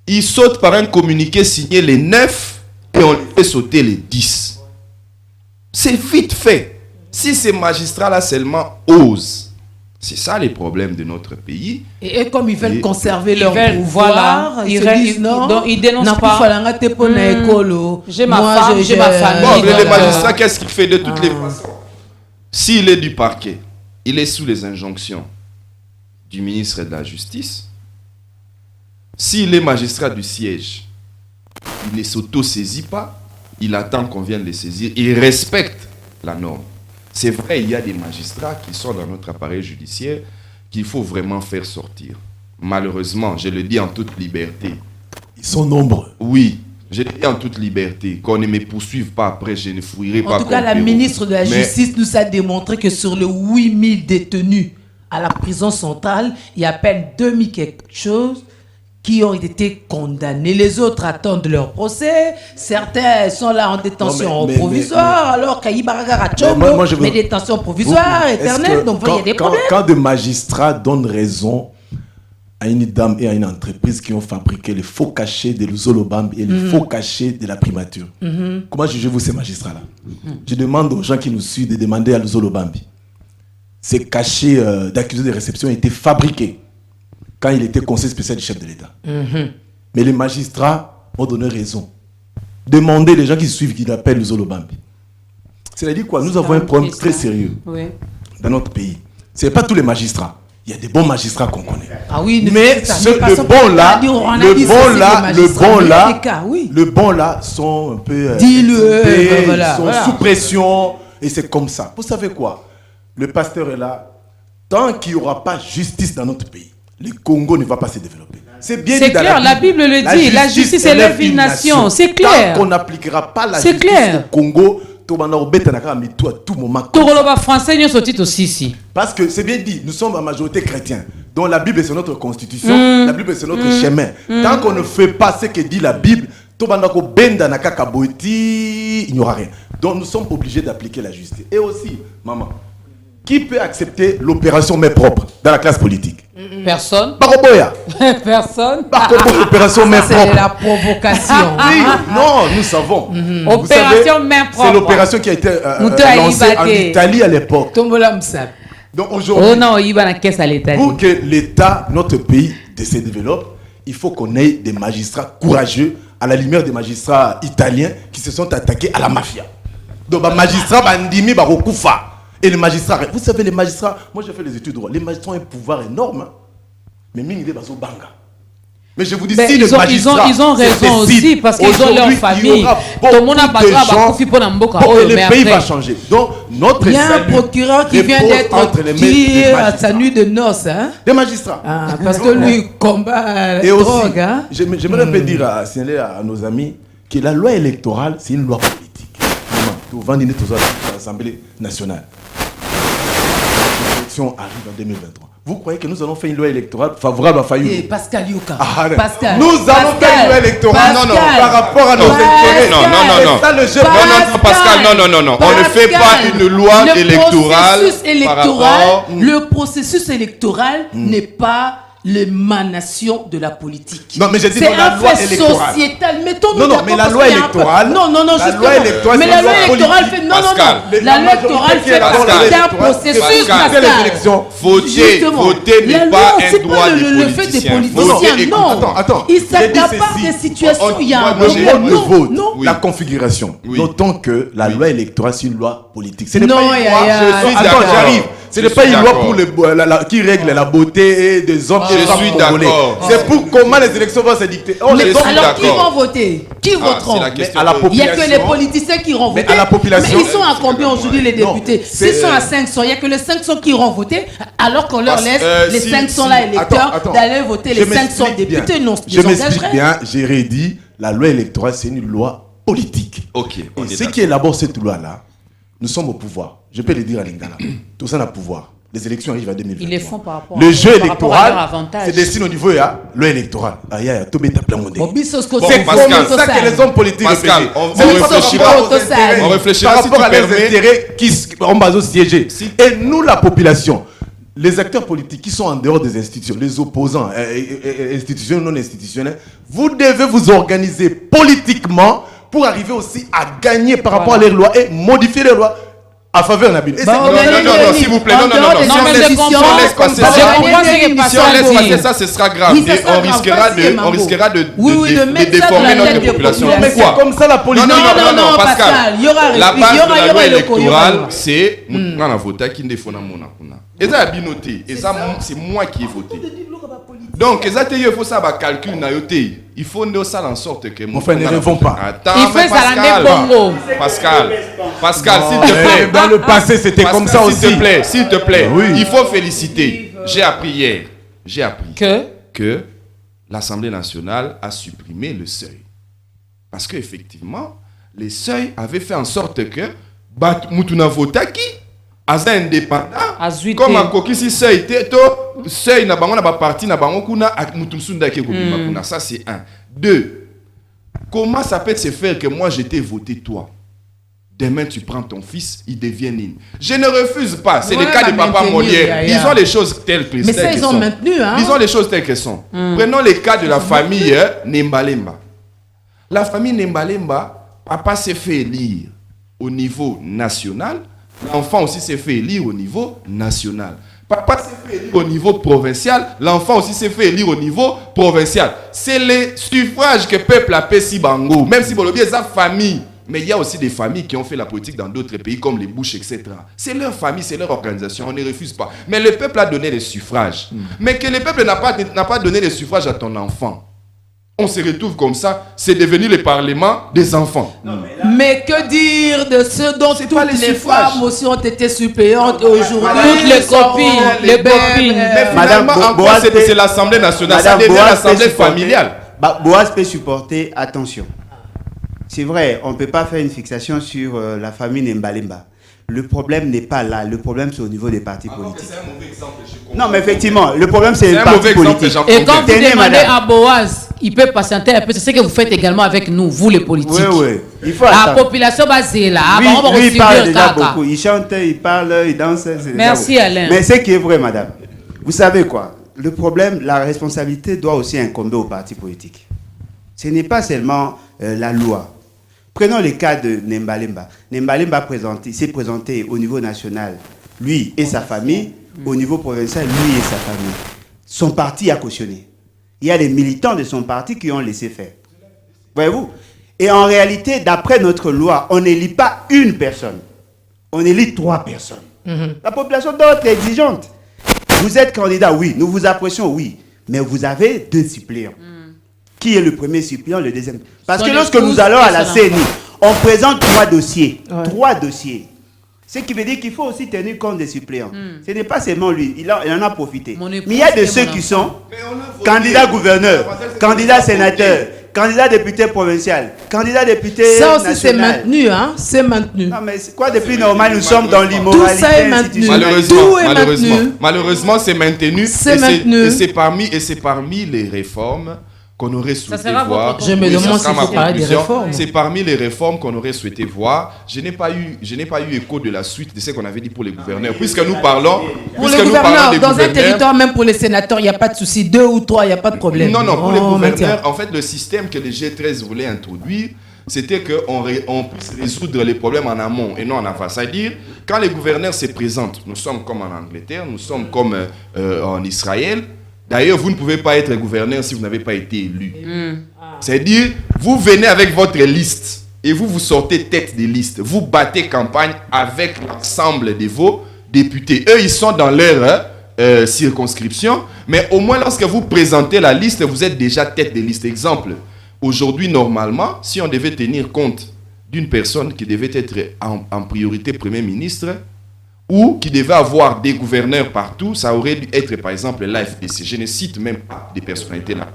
Ils sautent par un communiqué signé les 9 et on les fait sauter les 10. C'est vite fait. Si ces magistrats-là seulement osent, c'est ça les problèmes de notre pays. Et comme ils veulent conserver leur pouvoir, voilà, ils disent non, ils dénoncent pas. J'ai ma femme, j'ai ma famille. Bon, le magistrat, qu'est-ce qu'il fait de toutes les façons? S'il est du parquet, il est sous les injonctions du ministre de la Justice. S'il est magistrat du siège, il ne s'auto-saisit pas, il attend qu'on vienne le saisir, il respecte la norme. C'est vrai, il y a des magistrats qui sont dans notre appareil judiciaire qu'il faut vraiment faire sortir. Malheureusement, je le dis en toute liberté. Ils sont nombreux. Oui, je le dis en toute liberté. Qu'on ne me poursuive pas après, je ne fouillerai pas. En tout cas, la ministre de la Justice nous a démontré que sur les 8000 détenus à la prison centrale, il y a à peine 2000 quelque chose qui ont été condamnés. Les autres attendent leur procès. Certains sont là en détention provisoire, alors qu'il y a mais détention provisoire, éternelle. Donc, il y a des problèmes. Quand des magistrats donnent raison à une dame et à une entreprise qui ont fabriqué les faux cachets de l'Uzolobambi et les faux cachets de la primature, comment jugez-vous ces magistrats-là? Je demande aux gens qui nous suivent de demander à l'Uzolobambi. Ces cachets d'accusés de réception étaient fabriqués quand il était conseiller spécial du chef de l'État. Mais les magistrats ont donné raison. Demandez les gens qui suivent, qui l'appellent l'Uzolobambi. C'est-à-dire quoi? Nous avons un problème très sérieux dans notre pays. Ce n'est pas tous les magistrats. Il y a des bons magistrats qu'on connaît. Ah oui, mais le bon là sont un peu sont sous pression et c'est comme ça. Vous savez quoi? Le pasteur est là. Tant qu'il n'y aura pas justice dans notre pays, le Congo ne va pas se développer. C'est bien dit dans clair, la Bible le dit. La justice élève une nation. C'est clair. Tant qu'on n'appliquera pas la justice au Congo, à tout moment. Français aussi. Parce que c'est bien dit, nous sommes en majorité chrétiens. Donc la Bible c'est notre constitution, la Bible c'est notre chemin. Tant qu'on ne fait pas ce que dit la Bible, il n'y aura rien. Donc nous sommes obligés d'appliquer la justice. Et aussi, maman, qui peut accepter l'opération main propre dans la classe politique? Personne. Personne. Opération main propre. C'est la provocation. Oui, non, nous savons. Opération main propre. C'est l'opération qui a été lancée en Italie à l'époque. Donc aujourd'hui, pour que l'État, notre pays, se développe, il faut qu'on ait des magistrats courageux à la lumière des magistrats italiens qui se sont attaqués à la mafia. Donc, les magistrats bandimi barokufa. Et les magistrats, vous savez, les magistrats, moi j'ai fait les études de droit, les magistrats ont un pouvoir énorme, hein? Mais mingi bazo banga. Mais je vous dis, si les magistrats ils ont raison aussi parce qu'ils ont leur famille. Tout le monde a et le pays va changer. Donc notre il y a un procureur qui vient d'être tué à sa nuit de noces, hein? Des magistrats. Parce que lui combat la drogue. Hein? J'aimerais peut dire signaler à nos amis que la loi électorale, c'est une loi politique. Tout vendre à l'Assemblée nationale. L'élection arrive en 2023. Vous croyez que nous allons faire une loi électorale favorable à Fayou? Pascal Yuka. Pascal. Nous allons faire une loi électorale par rapport à nos intérêts. Non. Ça, le jeu. Pascal, non. On ne fait pas une loi électorale. Le processus électoral n'est pas l'émanation de la politique. Non, mais j'ai dit c'est dans la un loi fait électorale. sociétal. Mettons-nous Non, d'accord, mais la parce loi qu'il y a un électorale. peu- Non, La justement. loi électorale, Mais c'est la une loi loi électorale politique. fait. Non. Pascal, La loi électorale fait partie d'un processus. Pascal, Pascal. Justement, voter La n'est loi, pas c'est un droit pas des le fait des politiciens. politiciens. Non. Attends. Ils J'ai dit s'accaparent ceci. des situations. Il y a un Moi, j'ai problème. le vote, Non. la configuration. Notons que la loi électorale, c'est une loi politique. Ce n'est Non, pas une loi. je suis Attends, d'accord. j'arrive. Ce n'est Je pas suis une loi d'accord. pour qui règle la beauté des hommes et des Je femmes suis congolais. d'accord. C'est pour comment les élections vont se dicter. Mais alors, qui vont voter? Qui voteront? c'est la question à la de- Il n'y a que population. les politiciens qui iront Mais voter. à la population- Mais ils sont à combien aujourd'hui les Non, députés? c'est- S'ils sont à 500, il n'y a que les 500 qui iront voter, alors qu'on leur laisse les si- 500 là électeurs Attends. d'aller voter Je les 500 m'explique bien. députés. Non, Je m'explique bien, j'ai redit, la loi électorale, c'est une loi politique. Ok, on Et est ceux qui élaborent cette loi-là, nous sommes au pouvoir. Je peux le dire à Lingala. Tout ça n'a pouvoir. Les élections arrivent à 2023. Ils les font par rapport Le à- jeu par rapport à leur électoral avantage. se dessine au niveau de la loi électorale. Aïe, aïe, tout bête à plein monde. C'est Bon, comme Pascal, ça que les hommes politiques Pascal, réfléchissent. on C'est réfléchira. par rapport aux intérêts, On réfléchira, par si rapport tu à leurs permets. intérêts qui ont basé au siéger. Et nous, la population, les acteurs politiques qui sont en dehors des institutions, les opposants, institutionnels, non institutionnels, vous devez vous organiser politiquement pour arriver aussi à gagner par rapport à les lois et modifier les lois à faveur d'un but. Non, s'il vous plaît, non. Si on laisse passer ça, si on laisse passer ça, ce sera grave. Et on risquera de déformer notre population. Mais c'est Pourquoi? comme ça la politique. Non, Pascal. Il y aura La base de la loi électorale, électorale, c'est on a voté qui ne défend pas mon. Et ça a binoté. Et ça, c'est moi qui ai voté. Donc, il faut ça, calcul, il faut nous ça en sorte que... Enfin, ne rêvons pas. Attends, Il fait ça l'année Bongo. Pascal, s'il te plaît. Dans le passé, c'était comme ça aussi. S'il te plaît, il faut féliciter. J'ai appris hier, que l'Assemblée nationale a supprimé le seuil. Parce qu'effectivement, les seuils avaient fait en sorte que Moutuna Votaki, Aza indépendant, comme un coquille, si seuil na bango na ba parti na bango kuna Moutoumsunda ke kobima kuna. Ça c'est un. Deux, comment ça peut se faire que moi j'étais voté toi? Demain tu prends ton fils, il devient nine. Je ne refuse pas, c'est le cas de papa Molière. Disons les choses telles que sont. Mais ça ils ont maintenu, hein. Disons les choses telles qu'elles sont. Prenons le cas de la famille Nembalemba. La famille Nembalemba, papa s'est fait élire au niveau national. L'enfant aussi s'est fait élire au niveau national. Papa s'est fait élire au niveau provincial. L'enfant aussi s'est fait élire au niveau provincial. C'est les suffrages que le peuple appelle Sibango. Même si Bolobie est sa famille. Mais il y a aussi des familles qui ont fait la politique dans d'autres pays comme les Bush, etc. C'est leur famille, c'est leur organisation. On ne refuse pas. Mais le peuple a donné les suffrages. Mais que le peuple n'a pas donné les suffrages à ton enfant. On se retrouve comme ça, c'est devenu le parlement des enfants. Mais que dire de ceux dont toutes les femmes aussi ont été suppléantes aujourd'hui? Toutes les copines, Mais finalement, encore, c'est l'Assemblée nationale, ça devient l'Assemblée familiale. Boaz peut supporter, attention. C'est vrai, on ne peut pas faire une fixation sur la famille Nembalemba. Le problème n'est pas là, le problème c'est au niveau des partis politiques. C'est un mauvais exemple, non, mais effectivement, le problème c'est les partis politiques. Et quand vous Tenez, demandez madame. à Boaz, il peut patienter un peu. C'est ce que vous faites également avec nous, vous les politiques. Oui. Il faut la attendre. population basée là. Lui, il parle déjà beaucoup. Il chante, il parle, il danse. Merci Alain. Mais ce qui est vrai, madame, vous savez quoi? Le problème, la responsabilité doit aussi incomber aux partis politiques. Ce n'est pas seulement la loi. Prenons le cas de Nembalemba. Nembalemba s'est présenté au niveau national, lui et sa famille. Au niveau provincial, lui et sa famille. Son parti a cautionné. Il y a des militants de son parti qui ont laissé faire. Voyez-vous? Et en réalité, d'après notre loi, on n'élit pas une personne. On élit 3 personnes. La population doit être exigeante. Vous êtes candidat, oui. Nous vous apprécions, oui. Mais vous avez 2 suppléants. Qui est le premier suppléant, le deuxième? Parce que lorsque nous allons à la CENI, on présente 3 dossiers. 3 dossiers. Ce qui veut dire qu'il faut aussi tenir compte des suppléants. Ce n'est pas seulement lui, il en a profité. Mais il y a de ceux qui sont candidats gouverneurs, candidats sénateurs, candidats députés provinciaux, candidats députés ça aussi national. c'est maintenu, hein? C'est maintenu. Non mais c'est quoi depuis normal, nous sommes dans l'immoralité. Tout ça est maintenu. Malheureusement, c'est maintenu. C'est maintenu. Et c'est parmi les réformes qu'on aurait souhaité sera voir. votre Je me demande s'il faut parler des réformes. C'est parmi les réformes qu'on aurait souhaité voir. Je n'ai pas eu écho de la suite de ce qu'on avait dit pour les gouverneurs. Puisque nous parlons... Pour les gouverneurs, dans un territoire, même pour les sénateurs, il n'y a pas de souci. 2 ou 3, il n'y a pas de problème. Non, pour les gouverneurs, en fait, le système que les G13 voulaient introduire, c'était qu'on puisse résoudre les problèmes en amont et non en aval. C'est-à-dire, quand les gouverneurs se présentent, nous sommes comme en Angleterre, nous sommes comme en Israël. D'ailleurs, vous ne pouvez pas être gouverneur si vous n'avez pas été élu. C'est-à-dire, vous venez avec votre liste et vous sortez tête de liste. Vous battez campagne avec l'ensemble de vos députés. Eux, ils sont dans leur circonscription, mais au moins lorsque vous présentez la liste, vous êtes déjà tête de liste. Exemple, aujourd'hui, normalement, si on devait tenir compte d'une personne qui devait être en priorité Premier ministre, ou qui devait avoir des gouverneurs partout, ça aurait dû être par exemple l'AFDC. Je ne cite même pas des personnalités là.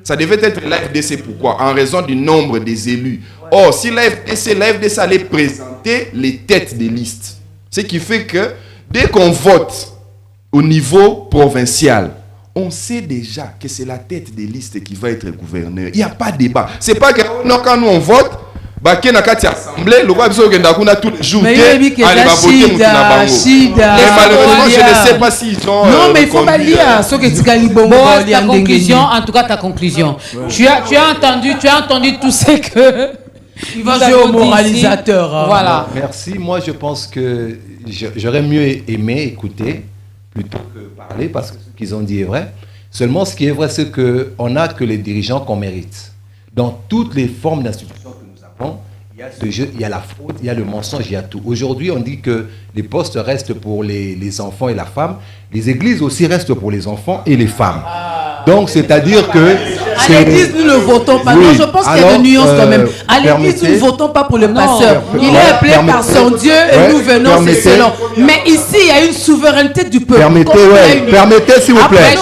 Ça devait être l'AFDC. Pourquoi? En raison du nombre des élus. Or, si l'AFDC allait présenter les têtes des listes. Ce qui fait que dès qu'on vote au niveau provincial, on sait déjà que c'est la tête des listes qui va être gouverneur. Il n'y a pas de débat. C'est pas que quand nous on vote, Baké na kati assemblée, le roi biso kenda kuna tous les jours. Mais malheureusement, je ne sais pas s'ils ont. Non, mais il faut pas lire ce que tu as dit. Ta conclusion, en tout cas ta conclusion. Tu as entendu tout ce que. Il va jouer au moralisateur. Voilà. Merci. Moi, je pense que j'aurais mieux aimé écouter plutôt que parler parce que ce qu'ils ont dit est vrai. Seulement, ce qui est vrai, c'est qu'on n'a que les dirigeants qu'on mérite. Dans toutes les formes d'institutions que nous avons, il y a ce jeu, il y a la fraude, il y a le mensonge, il y a tout. Aujourd'hui, on dit que les postes restent pour les enfants et la femme. Les églises aussi restent pour les enfants et les femmes. Donc, c'est-à-dire que... À l'église, nous ne votons pas. Oui. Non, je pense qu'il y a des nuances quand même. À l'église, nous ne votons pas pour le pasteur. Il est appelé par son Dieu et nous venons, c'est selon. Mais ici, il y a une souveraineté du peuple. Permettez, s'il vous plaît.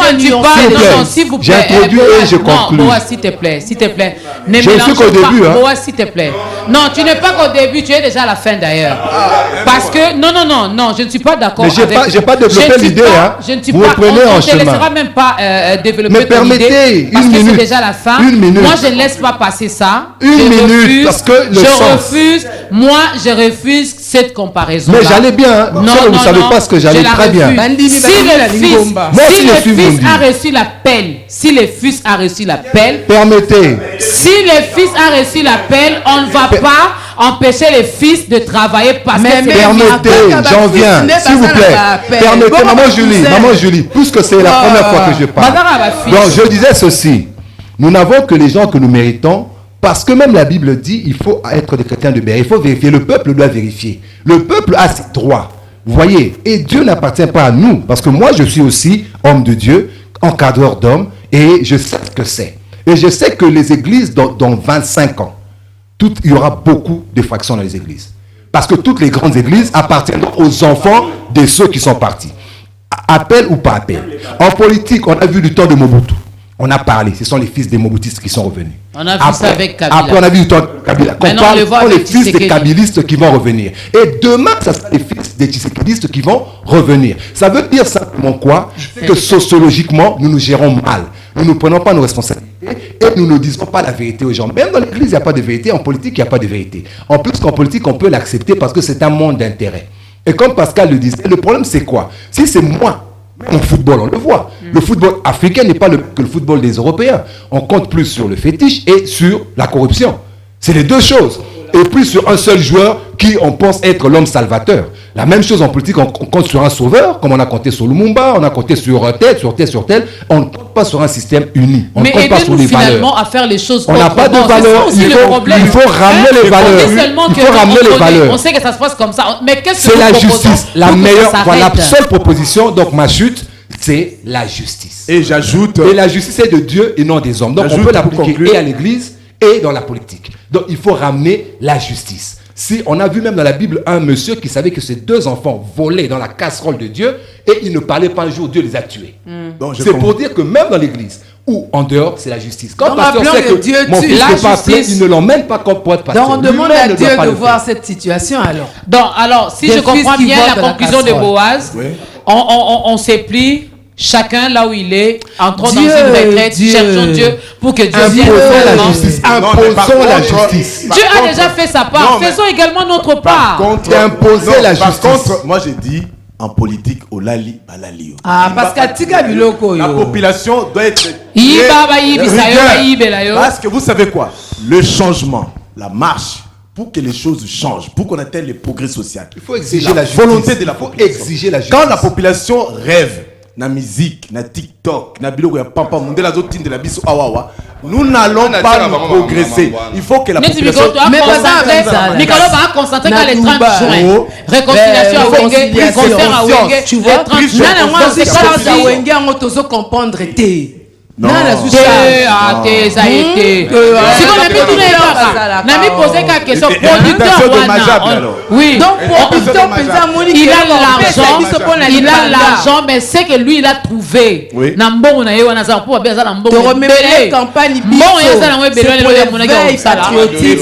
S'il vous plaît. J'introduis et je conclue. Boa, s'il te plaît. Je suis qu'au début. Boa, s'il te plaît. Non, tu n'es pas qu'au début, tu es déjà à la fin d'ailleurs. Parce que, non, je ne suis pas d'accord avec... Mais je n'ai pas développé l'idée. Vous reprenez en chemin. Je ne te laissera même pas développer. Mais permettez parce une que minute. C'est déjà la fin. Une minute. Moi, je ne laisse pas passer ça. Une minute. Parce que je refuse cette comparaison. Mais j'allais bien. Non, vous ne savez pas ce que j'allais très bien. Si le fils a reçu l'appel, permettez. Si le fils a reçu l'appel, on ne va pas empêcher les fils de travailler parce que c'est permettez, j'en viens, s'il vous plaît. Permettez, maman Julie, puisque c'est la première fois que je parle. Donc je disais ceci, nous n'avons que les gens que nous méritons, parce que même la Bible dit, il faut être des chrétiens de bien, il faut vérifier, le peuple doit vérifier. Le peuple a ses droits, vous voyez, et Dieu n'appartient pas à nous, parce que moi je suis aussi homme de Dieu, encadreur d'hommes, et je sais ce que c'est. Et je sais que les églises, dans 25 ans, il y aura beaucoup de fractions dans les églises. Parce que toutes les grandes églises appartiennent aux enfants de ceux qui sont partis. Appel ou pas appel. En politique, on a vu du temps de Mobutu. On a parlé. Ce sont les fils des Mobutistes qui sont revenus. On a vu ça avec Kabila. Après, on a vu du temps de Kabila. On parle les fils des Kabilistes qui vont revenir. Et demain, ça sera les fils des Tshisekidistes qui vont revenir. Ça veut dire simplement quoi? Que sociologiquement, nous nous gérons mal. Nous ne prenons pas nos responsabilités et nous ne disons pas la vérité aux gens. Même dans l'église, il n'y a pas de vérité. En politique, il n'y a pas de vérité. En plus qu'en politique, on peut l'accepter parce que c'est un monde d'intérêt. Et comme Pascal le disait, le problème, c'est quoi? Si c'est moi, en football, on le voit. Le football africain n'est pas que le football des Européens. On compte plus sur le fétiche et sur la corruption. C'est les deux choses. Et plus sur un seul joueur qui on pense être l'homme salvateur. La même chose en politique, on compte sur un sauveur, comme on a compté sur Lumumba, on a compté sur tel. On ne compte pas sur un système uni. On ne compte pas sur les valeurs. Mais finalement à faire les choses on n'a pas de valeurs. Il faut ramener les valeurs. Il faut ramener les valeurs. On sait que ça se passe comme ça. Mais qu'est-ce que c'est la justice. La meilleure, voilà, la seule proposition. Donc ma chute, c'est la justice. Et j'ajoute. Et la justice est de Dieu et non des hommes. Donc on peut l'appliquer et à l'église et dans la politique. Donc il faut ramener la justice. Si on a vu même dans la Bible un monsieur qui savait que ses 2 enfants volaient dans la casserole de Dieu et il ne parlait pas un jour, Dieu les a tués. C'est pour dire que même dans l'église ou en dehors, c'est la justice. Quand pasteur sait que Dieu mon fils n'est pas appelé, il ne l'emmène pas comme poète pasteur. Donc on demande à Dieu de voir cette situation alors. Donc alors, si je comprends bien la conclusion de Boaz, on s'est pris Chacun là où il est, entrons dans une retraite, cherchons Dieu pour que Dieu vienne faire la justice. Imposons la justice. Dieu a déjà fait sa part, faisons également notre part. Imposer la justice. Par contre, moi j'ai dit en politique, au lali, balali. Ah, parce que la population doit être. Parce que vous savez quoi? Le changement, la marche, pour que les choses changent, pour qu'on atteigne les progrès sociaux, il faut exiger la volonté de la population. Exiger la justice. Quand la population rêve, na musique, na TikTok, na biloko ya papa, monde la zotine de la biso awawa, nous n'allons pas nous progresser. Il faut que la population. Mais Mikolo va concentrer quand les 30 juin. Réconciliation à Wenge, concert à Wenge, tu vois. C'est pas la Wenge, on doit comprendre. Non, ça a été. Si on a mis tout le n'a mis posé quelques questions. Producteur, oui. Donc, producteur, il a l'argent, mais c'est que lui, il a trouvé. Nambo, on a eu un hasard pour bien ça, Nambo. De remédier campagne patriotique.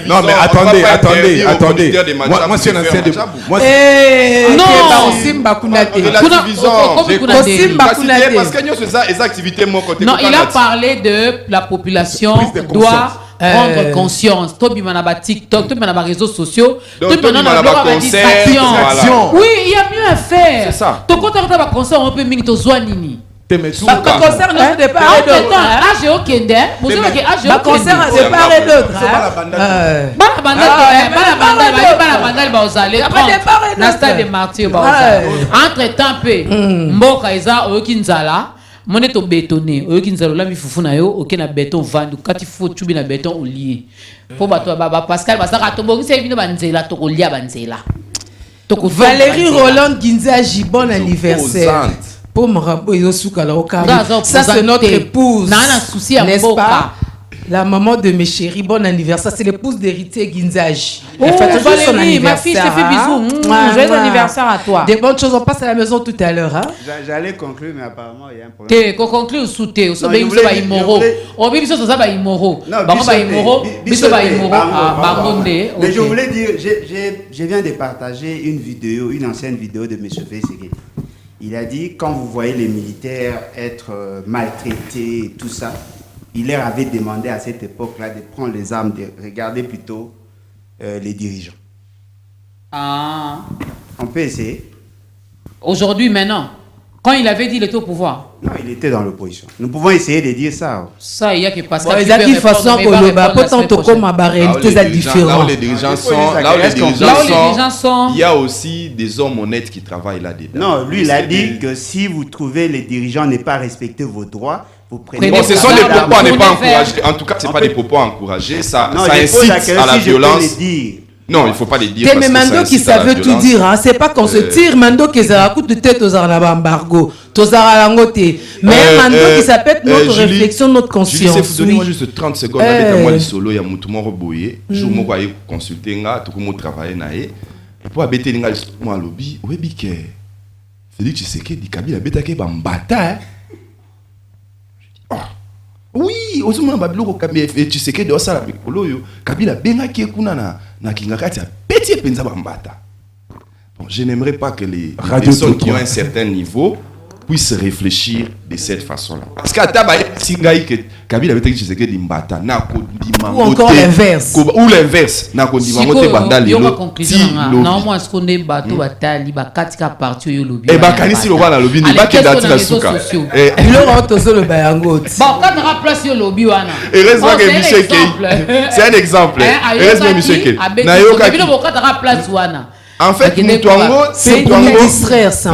Non, mais attendez. Moi, c'est un ancien de. Non, il a parlé de la population doit prendre conscience. Tout le monde a TikTok, tout le monde a les réseaux sociaux, tout le monde a des distractions. Oui, il y a mieux à faire. C'est ça. Tout quand on a un concert, on peut mingi to zoanini. Concert ne de part et d'autre. AGO Kende, vous savez que AGO concert de part et d'autre. Entre-temps, Mboka Eza, Okinzala, Monet au bétonné, Okinzala, la mifoufou na yo, Okin a béton vendu, quand il faut tuer na béton au lit. Pour battre Pascal, parce que Tobo, c'est évident, Banzela, Tokolia Banzela. Valérie Roland Ginza J, bon anniversaire. Ça c'est notre épouse, n'est-ce pas? La maman de mes chéris, bon anniversaire. C'est l'épouse d'héritier Ginzaji. Valérie, ma fille, je te fais bisous. Joyeux anniversaire à toi. Des bonnes choses, on passe à la maison tout à l'heure. J'allais conclure, mais apparemment il y a un problème. Qu'on conclue sous thé, on va immoraux. On va ça va immoraux. Mais je voulais dire, je viens de partager une vidéo, une ancienne vidéo de M. Fességué. Il a dit, quand vous voyez les militaires être maltraités et tout ça, il leur avait demandé à cette époque-là de prendre les armes, de regarder plutôt les dirigeants. Ah. On peut essayer. Aujourd'hui, maintenant, quand il avait dit qu'il était au pouvoir. Non, il était dans l'opposition. Nous pouvons essayer de dire ça. Ça, il y a que Pascal. Il y a une façon pour le bas. Pourtant, comme ma réalité est différente. Là où les dirigeants sont, il y a aussi des hommes honnêtes qui travaillent là-dedans. Non, lui, il a dit que si vous trouvez les dirigeants ne pas respecter vos droits, vous prenez. Bon, ce sont des propos à ne pas encourager. En tout cas, ce n'est pas des propos à encourager. Ça incite à la violence. Non, il ne faut pas les dire. Mais Mando qui savait tout dire, hein. C'est pas qu'on se tire, Mando qui a coup de tête aux embargo, aux arangoté. Mais Mando qui s'appelle notre réflexion, notre conscience. Donnez-moi juste 30 secondes avec moi les solos, il y a Moutouma Roboye. Je me vois consulter, tout le monde travaille. Pour abêter les gens, moi, lobby, oui, biké. Félix Tshisekedi, Kabila, Betake, Bambata. Oui, au moment où tu sais que de ça avec Poloyo, Kabila benga qui est na kingakati a petit penza bambata. Bon, je n'aimerais pas que les personnes qui ont un certain niveau puissent réfléchir de cette façon-là. Parce qu'à Tabaye, Singaï que Kabila avait dit que tu sais que dimbata na ou encore l'inverse. Ou l'inverse, na kondimangote bandali lo. Non, moi ce qu'on est bateau batali ba katika parti yo lobby. Eh ba kanisi lo wana lobby ni ba ke dati la suka. Eh lo rotozo le bayango. Bon, quand on remplace yo lobby wana. Heureusement que Michel Kei. C'est un exemple. Heureusement Michel Kei. Na yo ka. Kabila bo quand on remplace wana. En fait,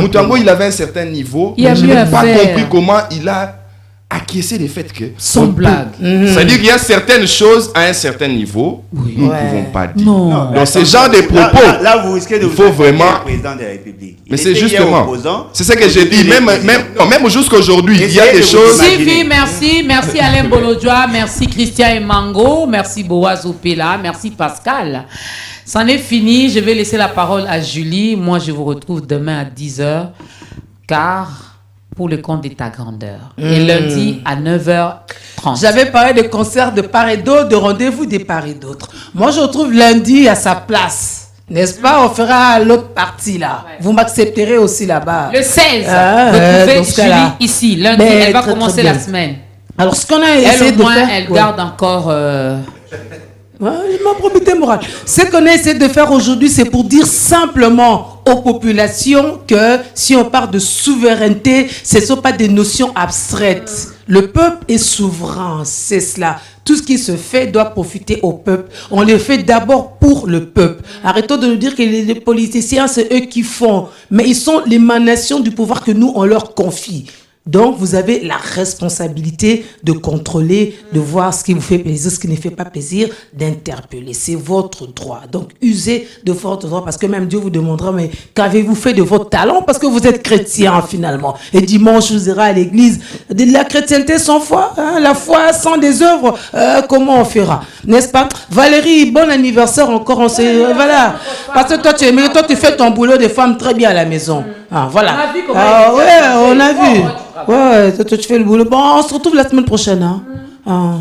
Moutango, il avait un certain niveau. Mais je n'ai pas compris comment il a acquiescé le fait que... Sans blague. C'est-à-dire qu'il y a certaines choses à un certain niveau, nous ne pouvons pas dire. Non. Donc, ce genre de propos, là, vous risquez de vous vraiment... le président de la République. Mais c'est justement... C'est ce que j'ai dit. Même jusqu'aujourd'hui, il y a des choses... Merci Alain Bolodjoa, merci Christian Emango, merci Boaz Opela, merci Pascal. C'en est fini, je vais laisser la parole à Julie. Moi, je vous retrouve demain à 10h, car pour le compte de ta grandeur. Et lundi à 9h30. J'avais parlé de concerts de part et d'autre, de rendez-vous de part et d'autre. Moi, je retrouve lundi à sa place. N'est-ce pas? On fera l'autre partie là. Ouais. Vous m'accepterez aussi là-bas. Le 16, vous trouvez Julie ici. Lundi, elle va commencer la semaine. Alors, ce qu'on a essayé de faire... Elle garde encore... ma probité morale. Ce qu'on a essayé de faire aujourd'hui, c'est pour dire simplement aux populations que si on parle de souveraineté, ce ne sont pas des notions abstraites. Le peuple est souverain, c'est cela. Tout ce qui se fait doit profiter au peuple. On le fait d'abord pour le peuple. Arrêtons de nous dire que les politiciens, c'est eux qui font. Mais ils sont l'émanation du pouvoir que nous, on leur confie. Donc, vous avez la responsabilité de contrôler, de voir ce qui vous fait plaisir, ce qui ne fait pas plaisir, d'interpeller. C'est votre droit. Donc, usez de votre droit parce que même Dieu vous demandera, mais qu'avez-vous fait de votre talent? Parce que vous êtes chrétien finalement. Et dimanche, vous irez à l'église. De la chrétienté sans foi, hein? La foi sans des œuvres, comment on fera? N'est-ce pas? Valérie, bon anniversaire encore. Voilà. Parce que toi, tu fais ton boulot de femme très bien à la maison. Ah, voilà. On a vu. Ouais, toi, tu fais le boulot. Bon, on se retrouve la semaine prochaine. Hein.